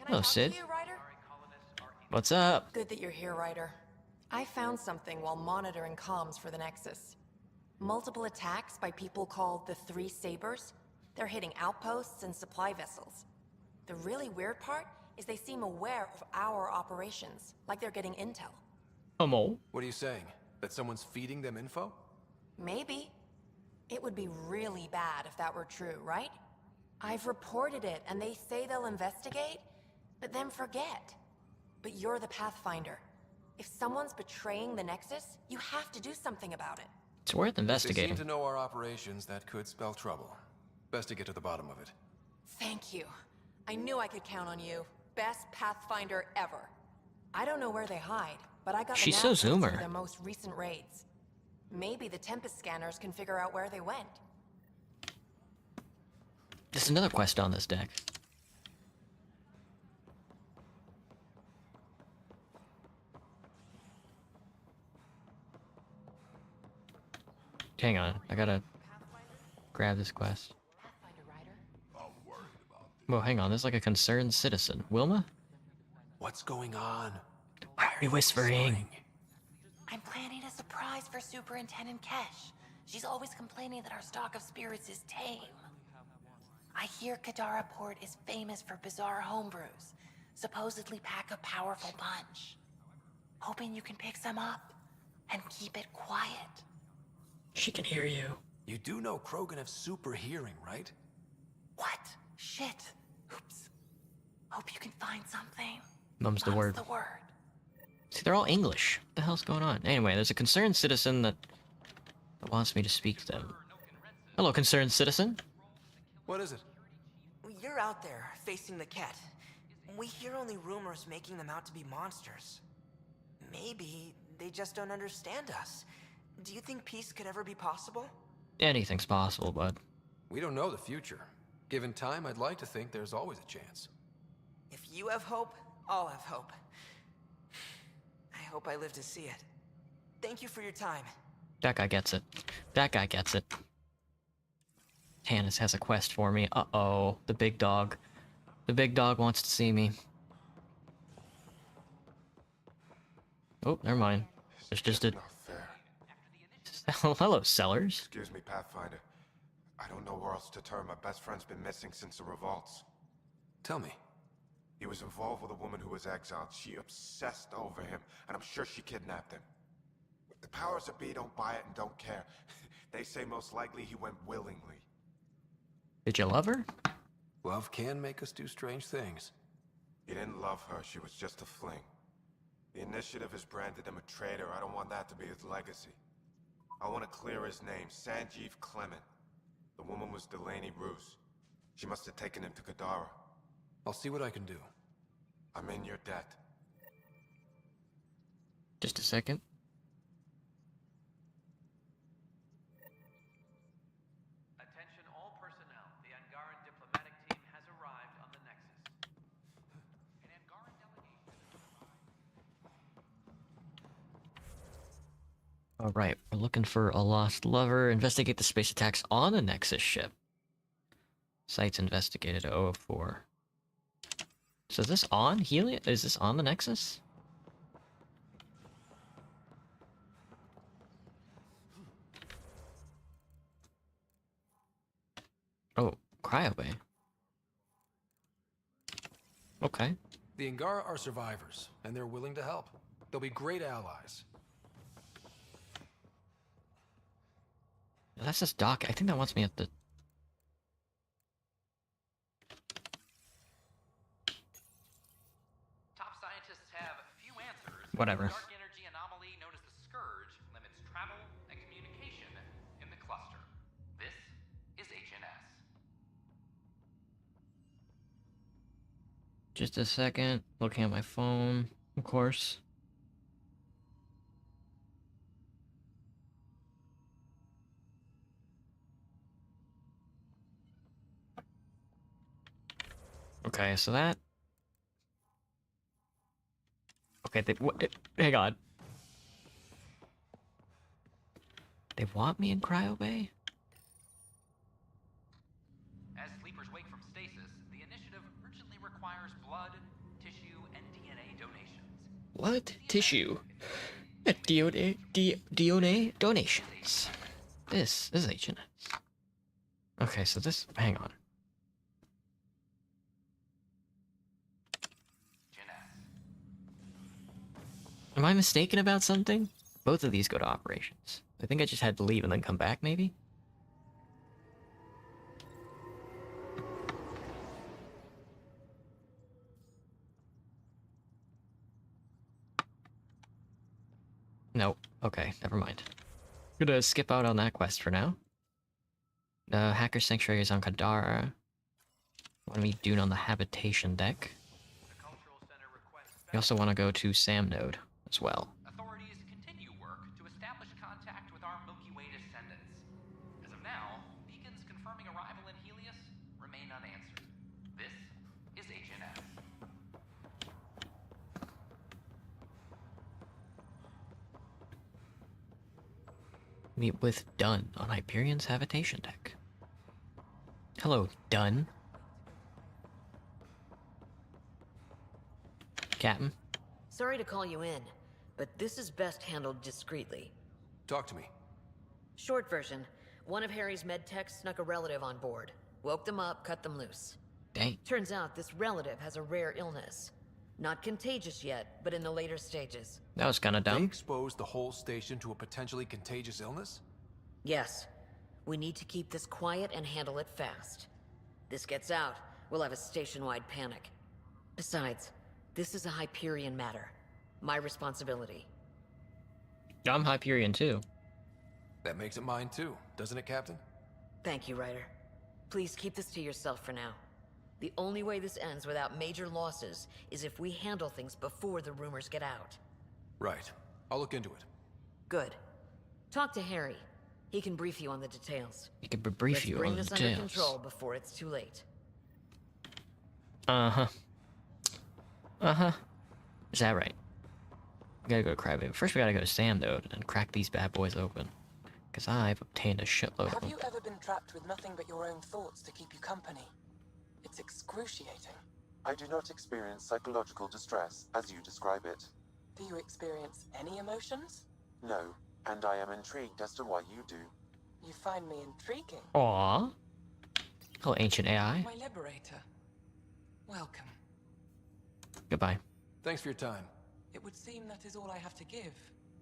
Hello, Sid. Ryder? What's up? Good that you're here, Ryder. I found something while monitoring comms for the Nexus. Multiple attacks by people called the Three Sabers. They're hitting outposts and supply vessels. The really weird part is they seem aware of our operations, like they're getting intel. What are you saying? That someone's feeding them info? Maybe. It would be really bad if that were true, right? I've reported it, and they say they'll investigate, but then forget. But you're the Pathfinder. If someone's betraying the Nexus, you have to do something about it. It's worth If they investigating. seem to know our operations, that could spell trouble. Best to get to the bottom of it. Thank you. I knew I could count on you. Best Pathfinder ever. I don't know where they hide, but I got She's the so nav codes Zoomer. for their most recent raids. Maybe the Tempest scanners can figure out where they went. There's another quest on this deck. Hang on, I gotta grab this quest. Well, hang on, there's like a concerned citizen. Wilma? What's going on? Why are you whispering? I'm planning a surprise for Superintendent Kesh. She's always complaining that our stock of spirits is tame. I hear Kadara Port is famous for bizarre homebrews, supposedly pack a powerful punch. Hoping you can pick some up and keep it quiet. She can hear you. You do know Krogan have super hearing, right? What? Shit. Oops. Hope you can find something. Mum's the word. The word. See, they're all English. What the hell's going on? Anyway, there's a concerned citizen that wants me to speak to them. Hello, concerned citizen. What is it? You're out there, facing the Ket. We hear only rumors making them out to be monsters. Maybe they just don't understand us. Do you think peace could ever be possible? Anything's possible, bud. We don't know the future. Given time, I'd like to think there's always a chance. If you have hope, I'll have hope. I hope I live to see it. Thank you for your time. That guy gets it. That guy gets it. Tannis has a quest for me. Uh-oh. The big dog. The big dog wants to see me. Oh, never mind. There's just a... Not fair. Hello, Sellers. Excuse me, Pathfinder. I don't know where else to turn. My best friend's been missing since the revolts. Tell me. He was involved with a woman who was exiled. She obsessed over him, and I'm sure she kidnapped him. The powers that be don't buy it and don't care. They say most likely he went willingly. Did you love her? Love can make us do strange things. He didn't love her. She was just a fling. The Initiative has branded him a traitor. I don't want that to be his legacy. I want to clear his name, Sanjeev Clement. The woman was Delaney Roos. She must have taken him to Kadara. I'll see what I can do. I'm in your debt. Just a second. Attention all personnel. The Angaran diplomatic team has arrived on the Nexus. An Angaran delegation. Alright, we're looking for a lost lover. Investigate the space attacks on the Nexus ship. Sites investigated 004. So is this on Helium? Is this on the Nexus? Oh, Cryobay. Okay. The Angara are survivors, and they're willing to help. They'll be great allies. That's just Doc. I think that wants me at the... Top scientists have few answers. Whatever. The dark energy anomaly known as the Scourge limits travel and communication in the cluster. This is HNS. Just a second. Looking at my phone, of course. Okay, so that... Okay, hang on. They want me in Cryobay? As sleepers wake from stasis, the initiative urgently requires blood, tissue, and DNA donations. What? Tissue? DNA donations. This is HNS. Okay, so this... Hang on. Am I mistaken about something? Both of these go to operations. I think I just had to leave and then come back, maybe? Nope. Okay, never mind. Gonna skip out on that quest for now. The Hacker Sanctuary is on Kadara. Want to meet Dune on the Habitation deck. We also want to go to Sam Node as well. Authorities continue work to establish contact with our Milky Way descendants. As of now, beacons confirming arrival in Helios remain unanswered. This is HNS. Meet with Dunn on Hyperion's Habitation deck. Hello, Dunn. Captain? Sorry to call you in, but this is best handled discreetly. Talk to me. Short version, one of Harry's med techs snuck a relative on board. Woke them up, cut them loose. Dang. Turns out this relative has a rare illness. Not contagious yet, but in the later stages. That was kind of They dumb. exposed the whole station to a potentially contagious illness? Yes. We need to keep this quiet and handle it fast. This gets out, we'll have a station-wide panic. Besides, this is a Hyperion matter. My responsibility. I'm Hyperion too. That makes it mine too, doesn't it, Captain? Thank you, Ryder. Please keep this to yourself for now. The only way this ends without major losses is if we handle things before the rumors get out. Right. I'll look into it. Good. Talk to Harry. He can brief you on the details. He can brief you on the Let's bring this details. under control before it's too late. Uh-huh. Uh-huh. Is that right? We gotta go to Crybaby. First we gotta go to Sam, though, and crack these bad boys open. Because I've obtained a shitload of Have them. you ever been trapped with nothing but your own thoughts to keep you company? It's excruciating. I do not experience psychological distress, as you describe it. Do you experience any emotions? No, and I am intrigued as to why you do. You find me intriguing. Aww. Hello, ancient AI. My liberator. Welcome. Goodbye. Thanks for your time. It would seem that is all I have to give,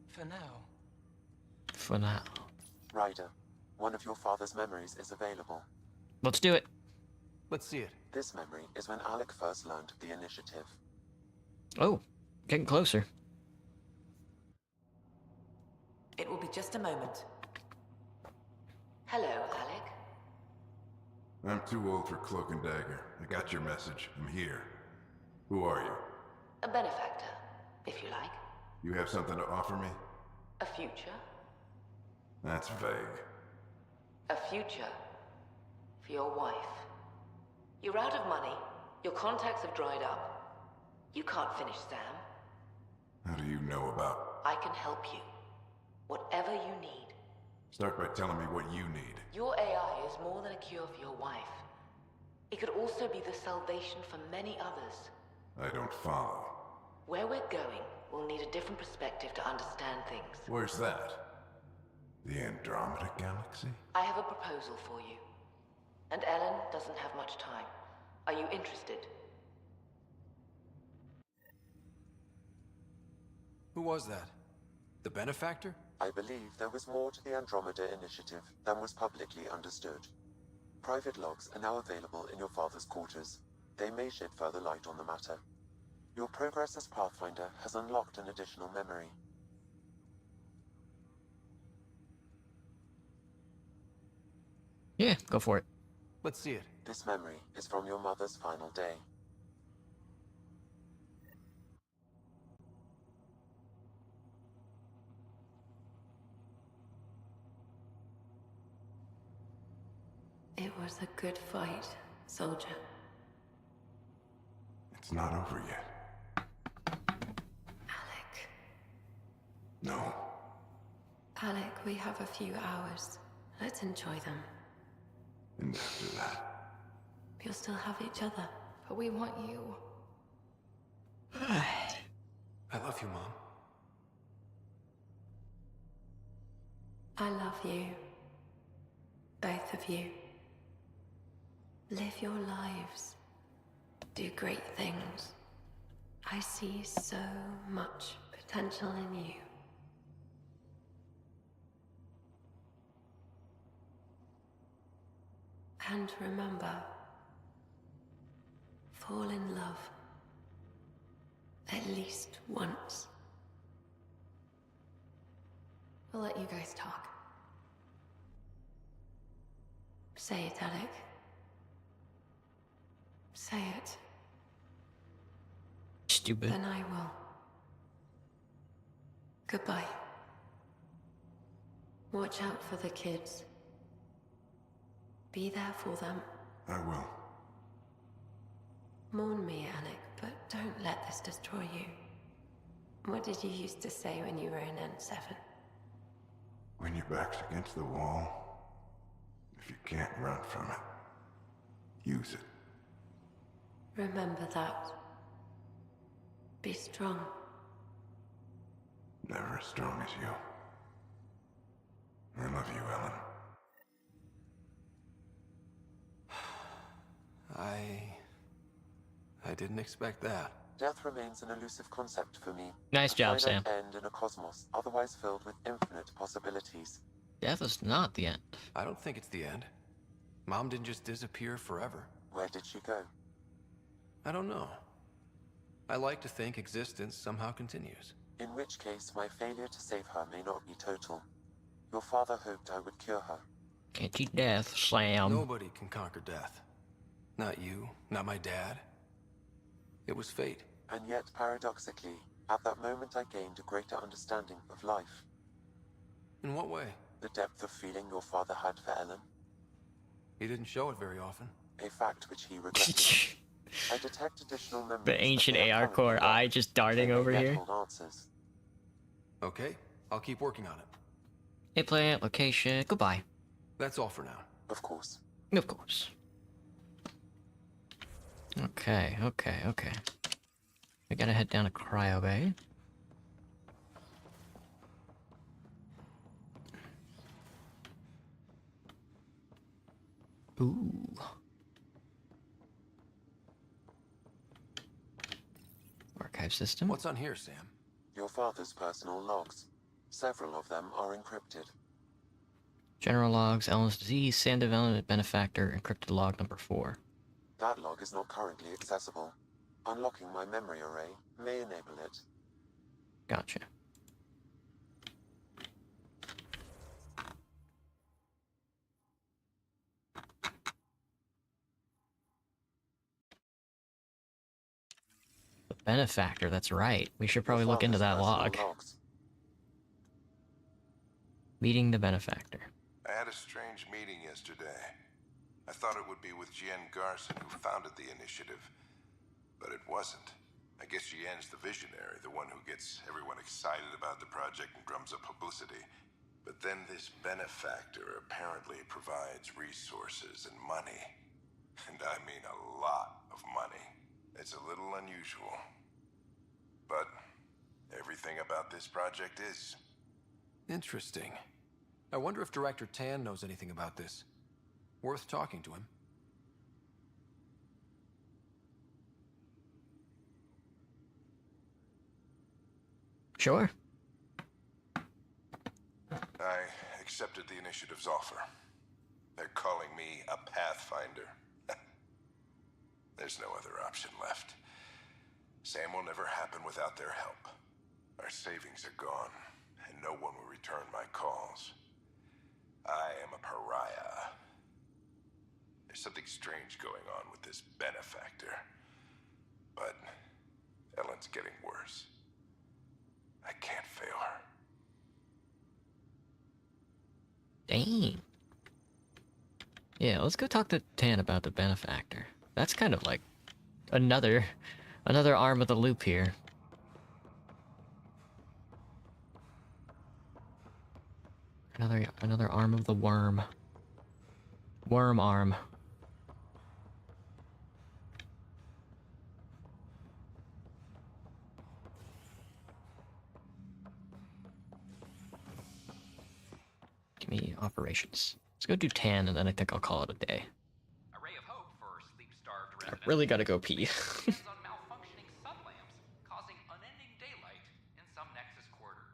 for now. For now. Ryder, one of your father's memories is available. Let's do it. Let's see it. This memory is when Alec first learned the initiative. Oh, getting closer. It will be just a moment. Hello, Alec. I'm too old for Cloak and Dagger. I got your message. I'm here. Who are you? A benefactor, if you like. You have something to offer me? A future. That's vague. A future. For your wife. You're out of money. Your contacts have dried up. You can't finish Sam. How do you know about? I can help you. Whatever you need. Start by telling me what you need. Your AI is more than a cure for your wife. It could also be the salvation for many others. I don't follow. Where we're going, we'll need a different perspective to understand things. Where's that? The Andromeda Galaxy? I have a proposal for you. And Ellen doesn't have much time. Are you interested? Who was that? The benefactor? I believe there was more to the Andromeda initiative than was publicly understood. Private logs are now available in your father's quarters. They may shed further light on the matter. Your progress as Pathfinder has unlocked an additional memory. Yeah, go for it. Let's see it. This memory is from your mother's final day. It was a good fight, soldier. It's not over yet. Alec. No. Alec, we have a few hours. Let's enjoy them. And after that? We'll still have each other. But we want you. I love you, Mom. I love you. Both of you. Live your lives. Do great things. I see so much potential in you. And remember, fall in love. At least once. We'll let you guys talk. Say it, Alec. Say it. Stupid. Then I will. Goodbye. Watch out for the kids. Be there for them. I will. Mourn me, Alec, but don't let this destroy you. What did you used to say when you were in N7? When your back's against the wall, if you can't run from it, use it. Remember that. Be strong. Never as strong as you. I love you, Ellen. I didn't expect that. Death remains an elusive concept for me. Nice job, Sam. An end in a cosmos otherwise filled with infinite possibilities. Death is not the end. I don't think it's the end. Mom didn't just disappear forever. Where did she go? I don't know. I like to think existence somehow continues. In which case, my failure to save her may not be total. Your father hoped I would cure her. Can't cheat death, Sam. Nobody can conquer death. Not you, not my dad. It was fate. And yet, paradoxically, at that moment I gained a greater understanding of life. In what way? The depth of feeling your father had for Ellen. He didn't show it very often. A fact which he regretted. I detect additional memories. The ancient AR core eye just darting over here. Answers. Okay, I'll keep working on it. Hit plant, location, goodbay. That's all for now. Of course. Of course. Okay. We gotta head down to Cryo Bay. Ooh. Archive system. What's on here, Sam? Your father's personal logs. Several of them are encrypted. General logs, Ellen's disease, sand development benefactor, encrypted log number 4. That log is not currently accessible. Unlocking my memory array may enable it. Gotcha. The benefactor, that's right. We should probably look into that log. Meeting the benefactor. I had a strange meeting yesterday. I thought it would be with Jien Garson, who founded the initiative. But it wasn't. I guess Jien's the visionary, the one who gets everyone excited about the project and drums up publicity. But then this benefactor apparently provides resources and money. And I mean a lot of money. It's a little unusual. But everything about this project is. Interesting. I wonder if Director Tan knows anything about this. Worth talking to him. Sure. I accepted the initiative's offer. They're calling me a Pathfinder. There's no other option left. Sam will never happen without their help. Our savings are gone, and no one will return my calls. I am a pariah. There's something strange going on with this benefactor. But Ellen's getting worse. I can't fail her. Dang. Yeah, let's go talk to Tan about the benefactor. That's kind of like another arm of the loop here. Another arm of the worm. Worm arm. Give me operations. Let's go do Tan, and then I think I'll call it a day. A ray of hope for sleep-starved I residents. really gotta go pee. Depends on malfunctioning sublamps, causing unending daylight in some Nexus quarters.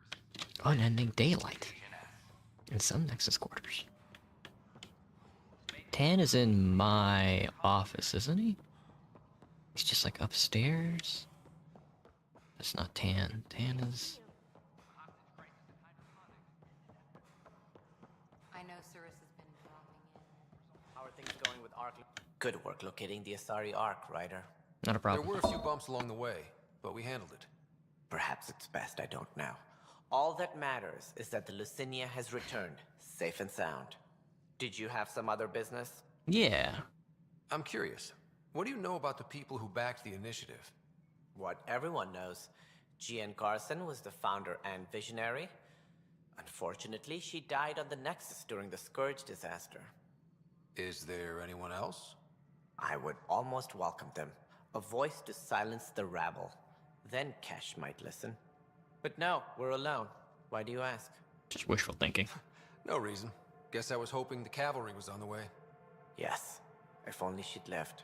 Unending daylight in some Nexus quarters. Tan is in my office, isn't he? He's just like upstairs. That's not Tan. Tan is. I know Cirrus has been dropping in. How are things going with Ark? Good work locating the Asari Ark, Ryder. Not a problem. There were a few bumps along the way, but we handled it. Perhaps it's best I don't know. All that matters is that the Lucinia has returned, safe and sound. Did you have some other business? Yeah. I'm curious. What do you know about the people who backed the initiative? What everyone knows. Jien Garson was the founder and visionary. Unfortunately, she died on the Nexus during the Scourge disaster. Is there anyone else? I would almost welcome them. A voice to silence the rabble. Then Kesh might listen. But no, we're alone. Why do you ask? Just wishful thinking. No reason. Guess I was hoping the cavalry was on the way. Yes. If only she'd left.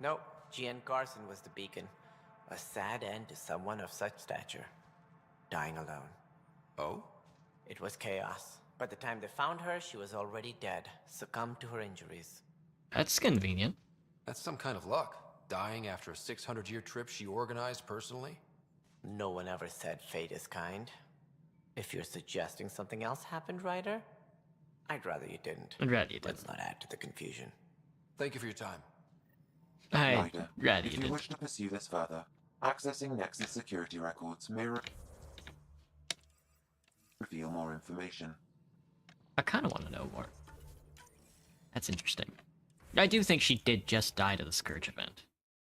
No, Jien Garson was the beacon. A sad end to someone of such stature. Dying alone. Oh? It was chaos. By the time they found her, she was already dead, succumbed to her injuries. That's convenient. That's some kind of luck. Dying after a 600-year trip she organized personally? No one ever said fate is kind. If you're suggesting something else happened, Ryder, I'd rather you didn't. I'd rather you didn't. Let's not add to the confusion. Thank you for your time. I'd rather if you you didn't. wish to pursue this further, accessing Nexus security records may reveal more information. I kind of want to know more. That's interesting. I do think she did just die to the Scourge event.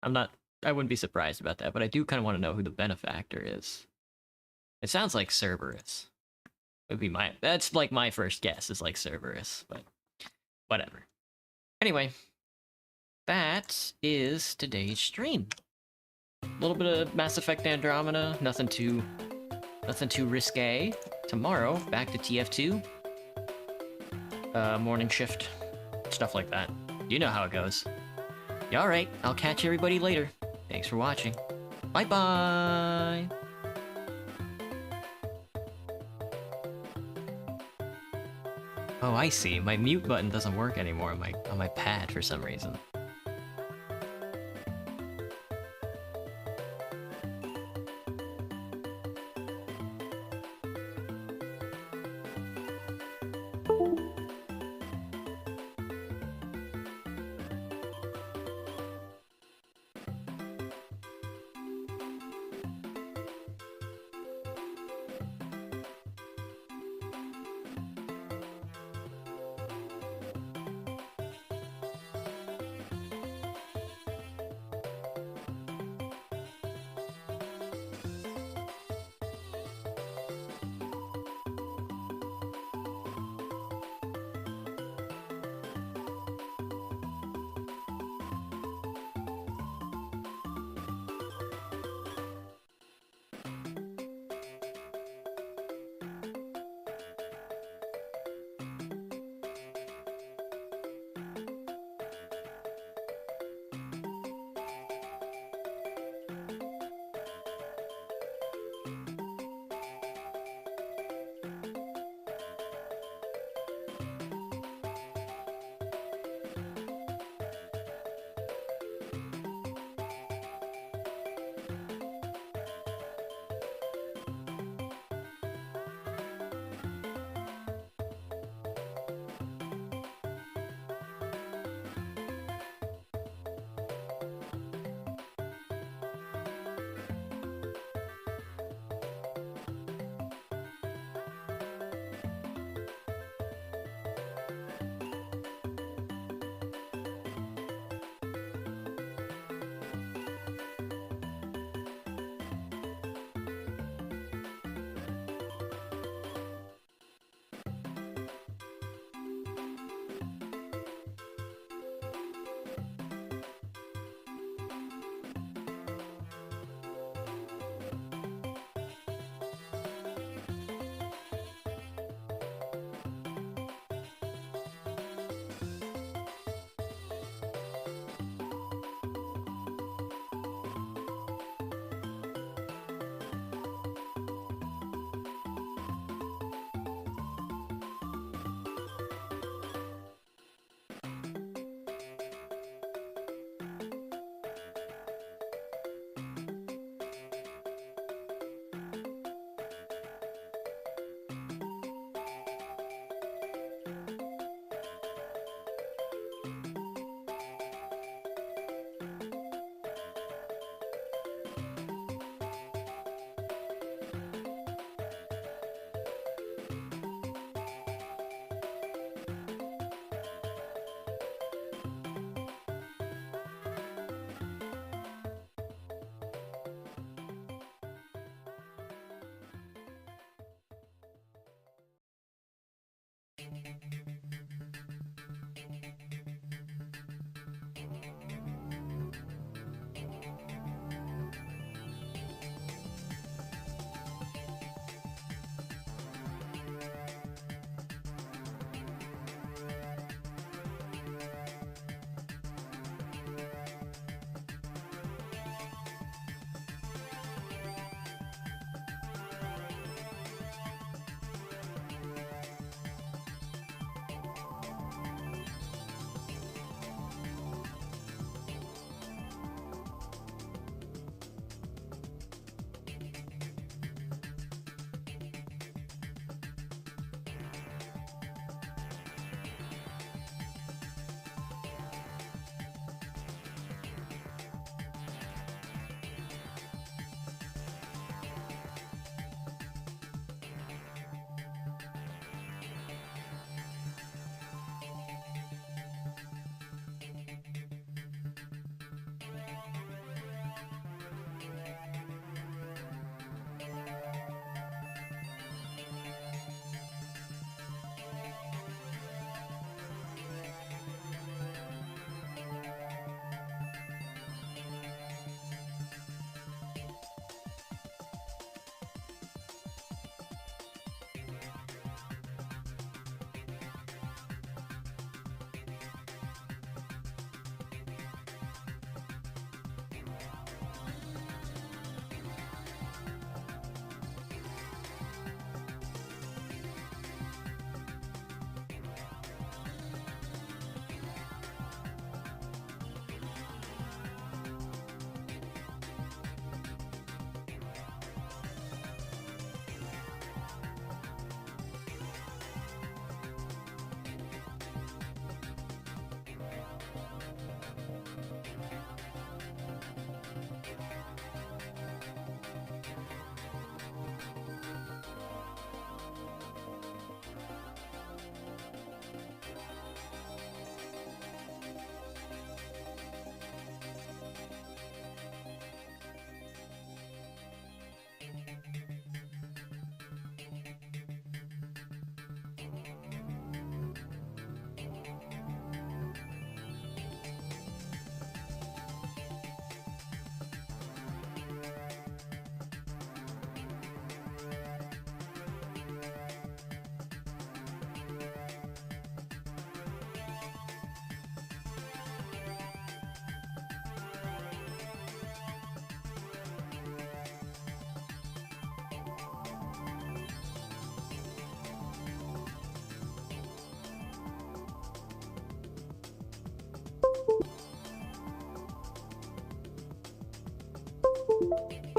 I wouldn't be surprised about that, but I do kind of want to know who the benefactor is. It sounds like Cerberus. Would be that's like my first guess is like Cerberus, but whatever. Anyway, that is today's stream. A little bit of Mass Effect Andromeda, nothing too risque. Tomorrow, back to TF2. Morning shift, stuff like that. You know how it goes. Yeah, alright, I'll catch everybody later. Thanks for watching. Bye-bye! Oh, I see. My mute button doesn't work anymore on my pad for some reason.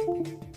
Bye.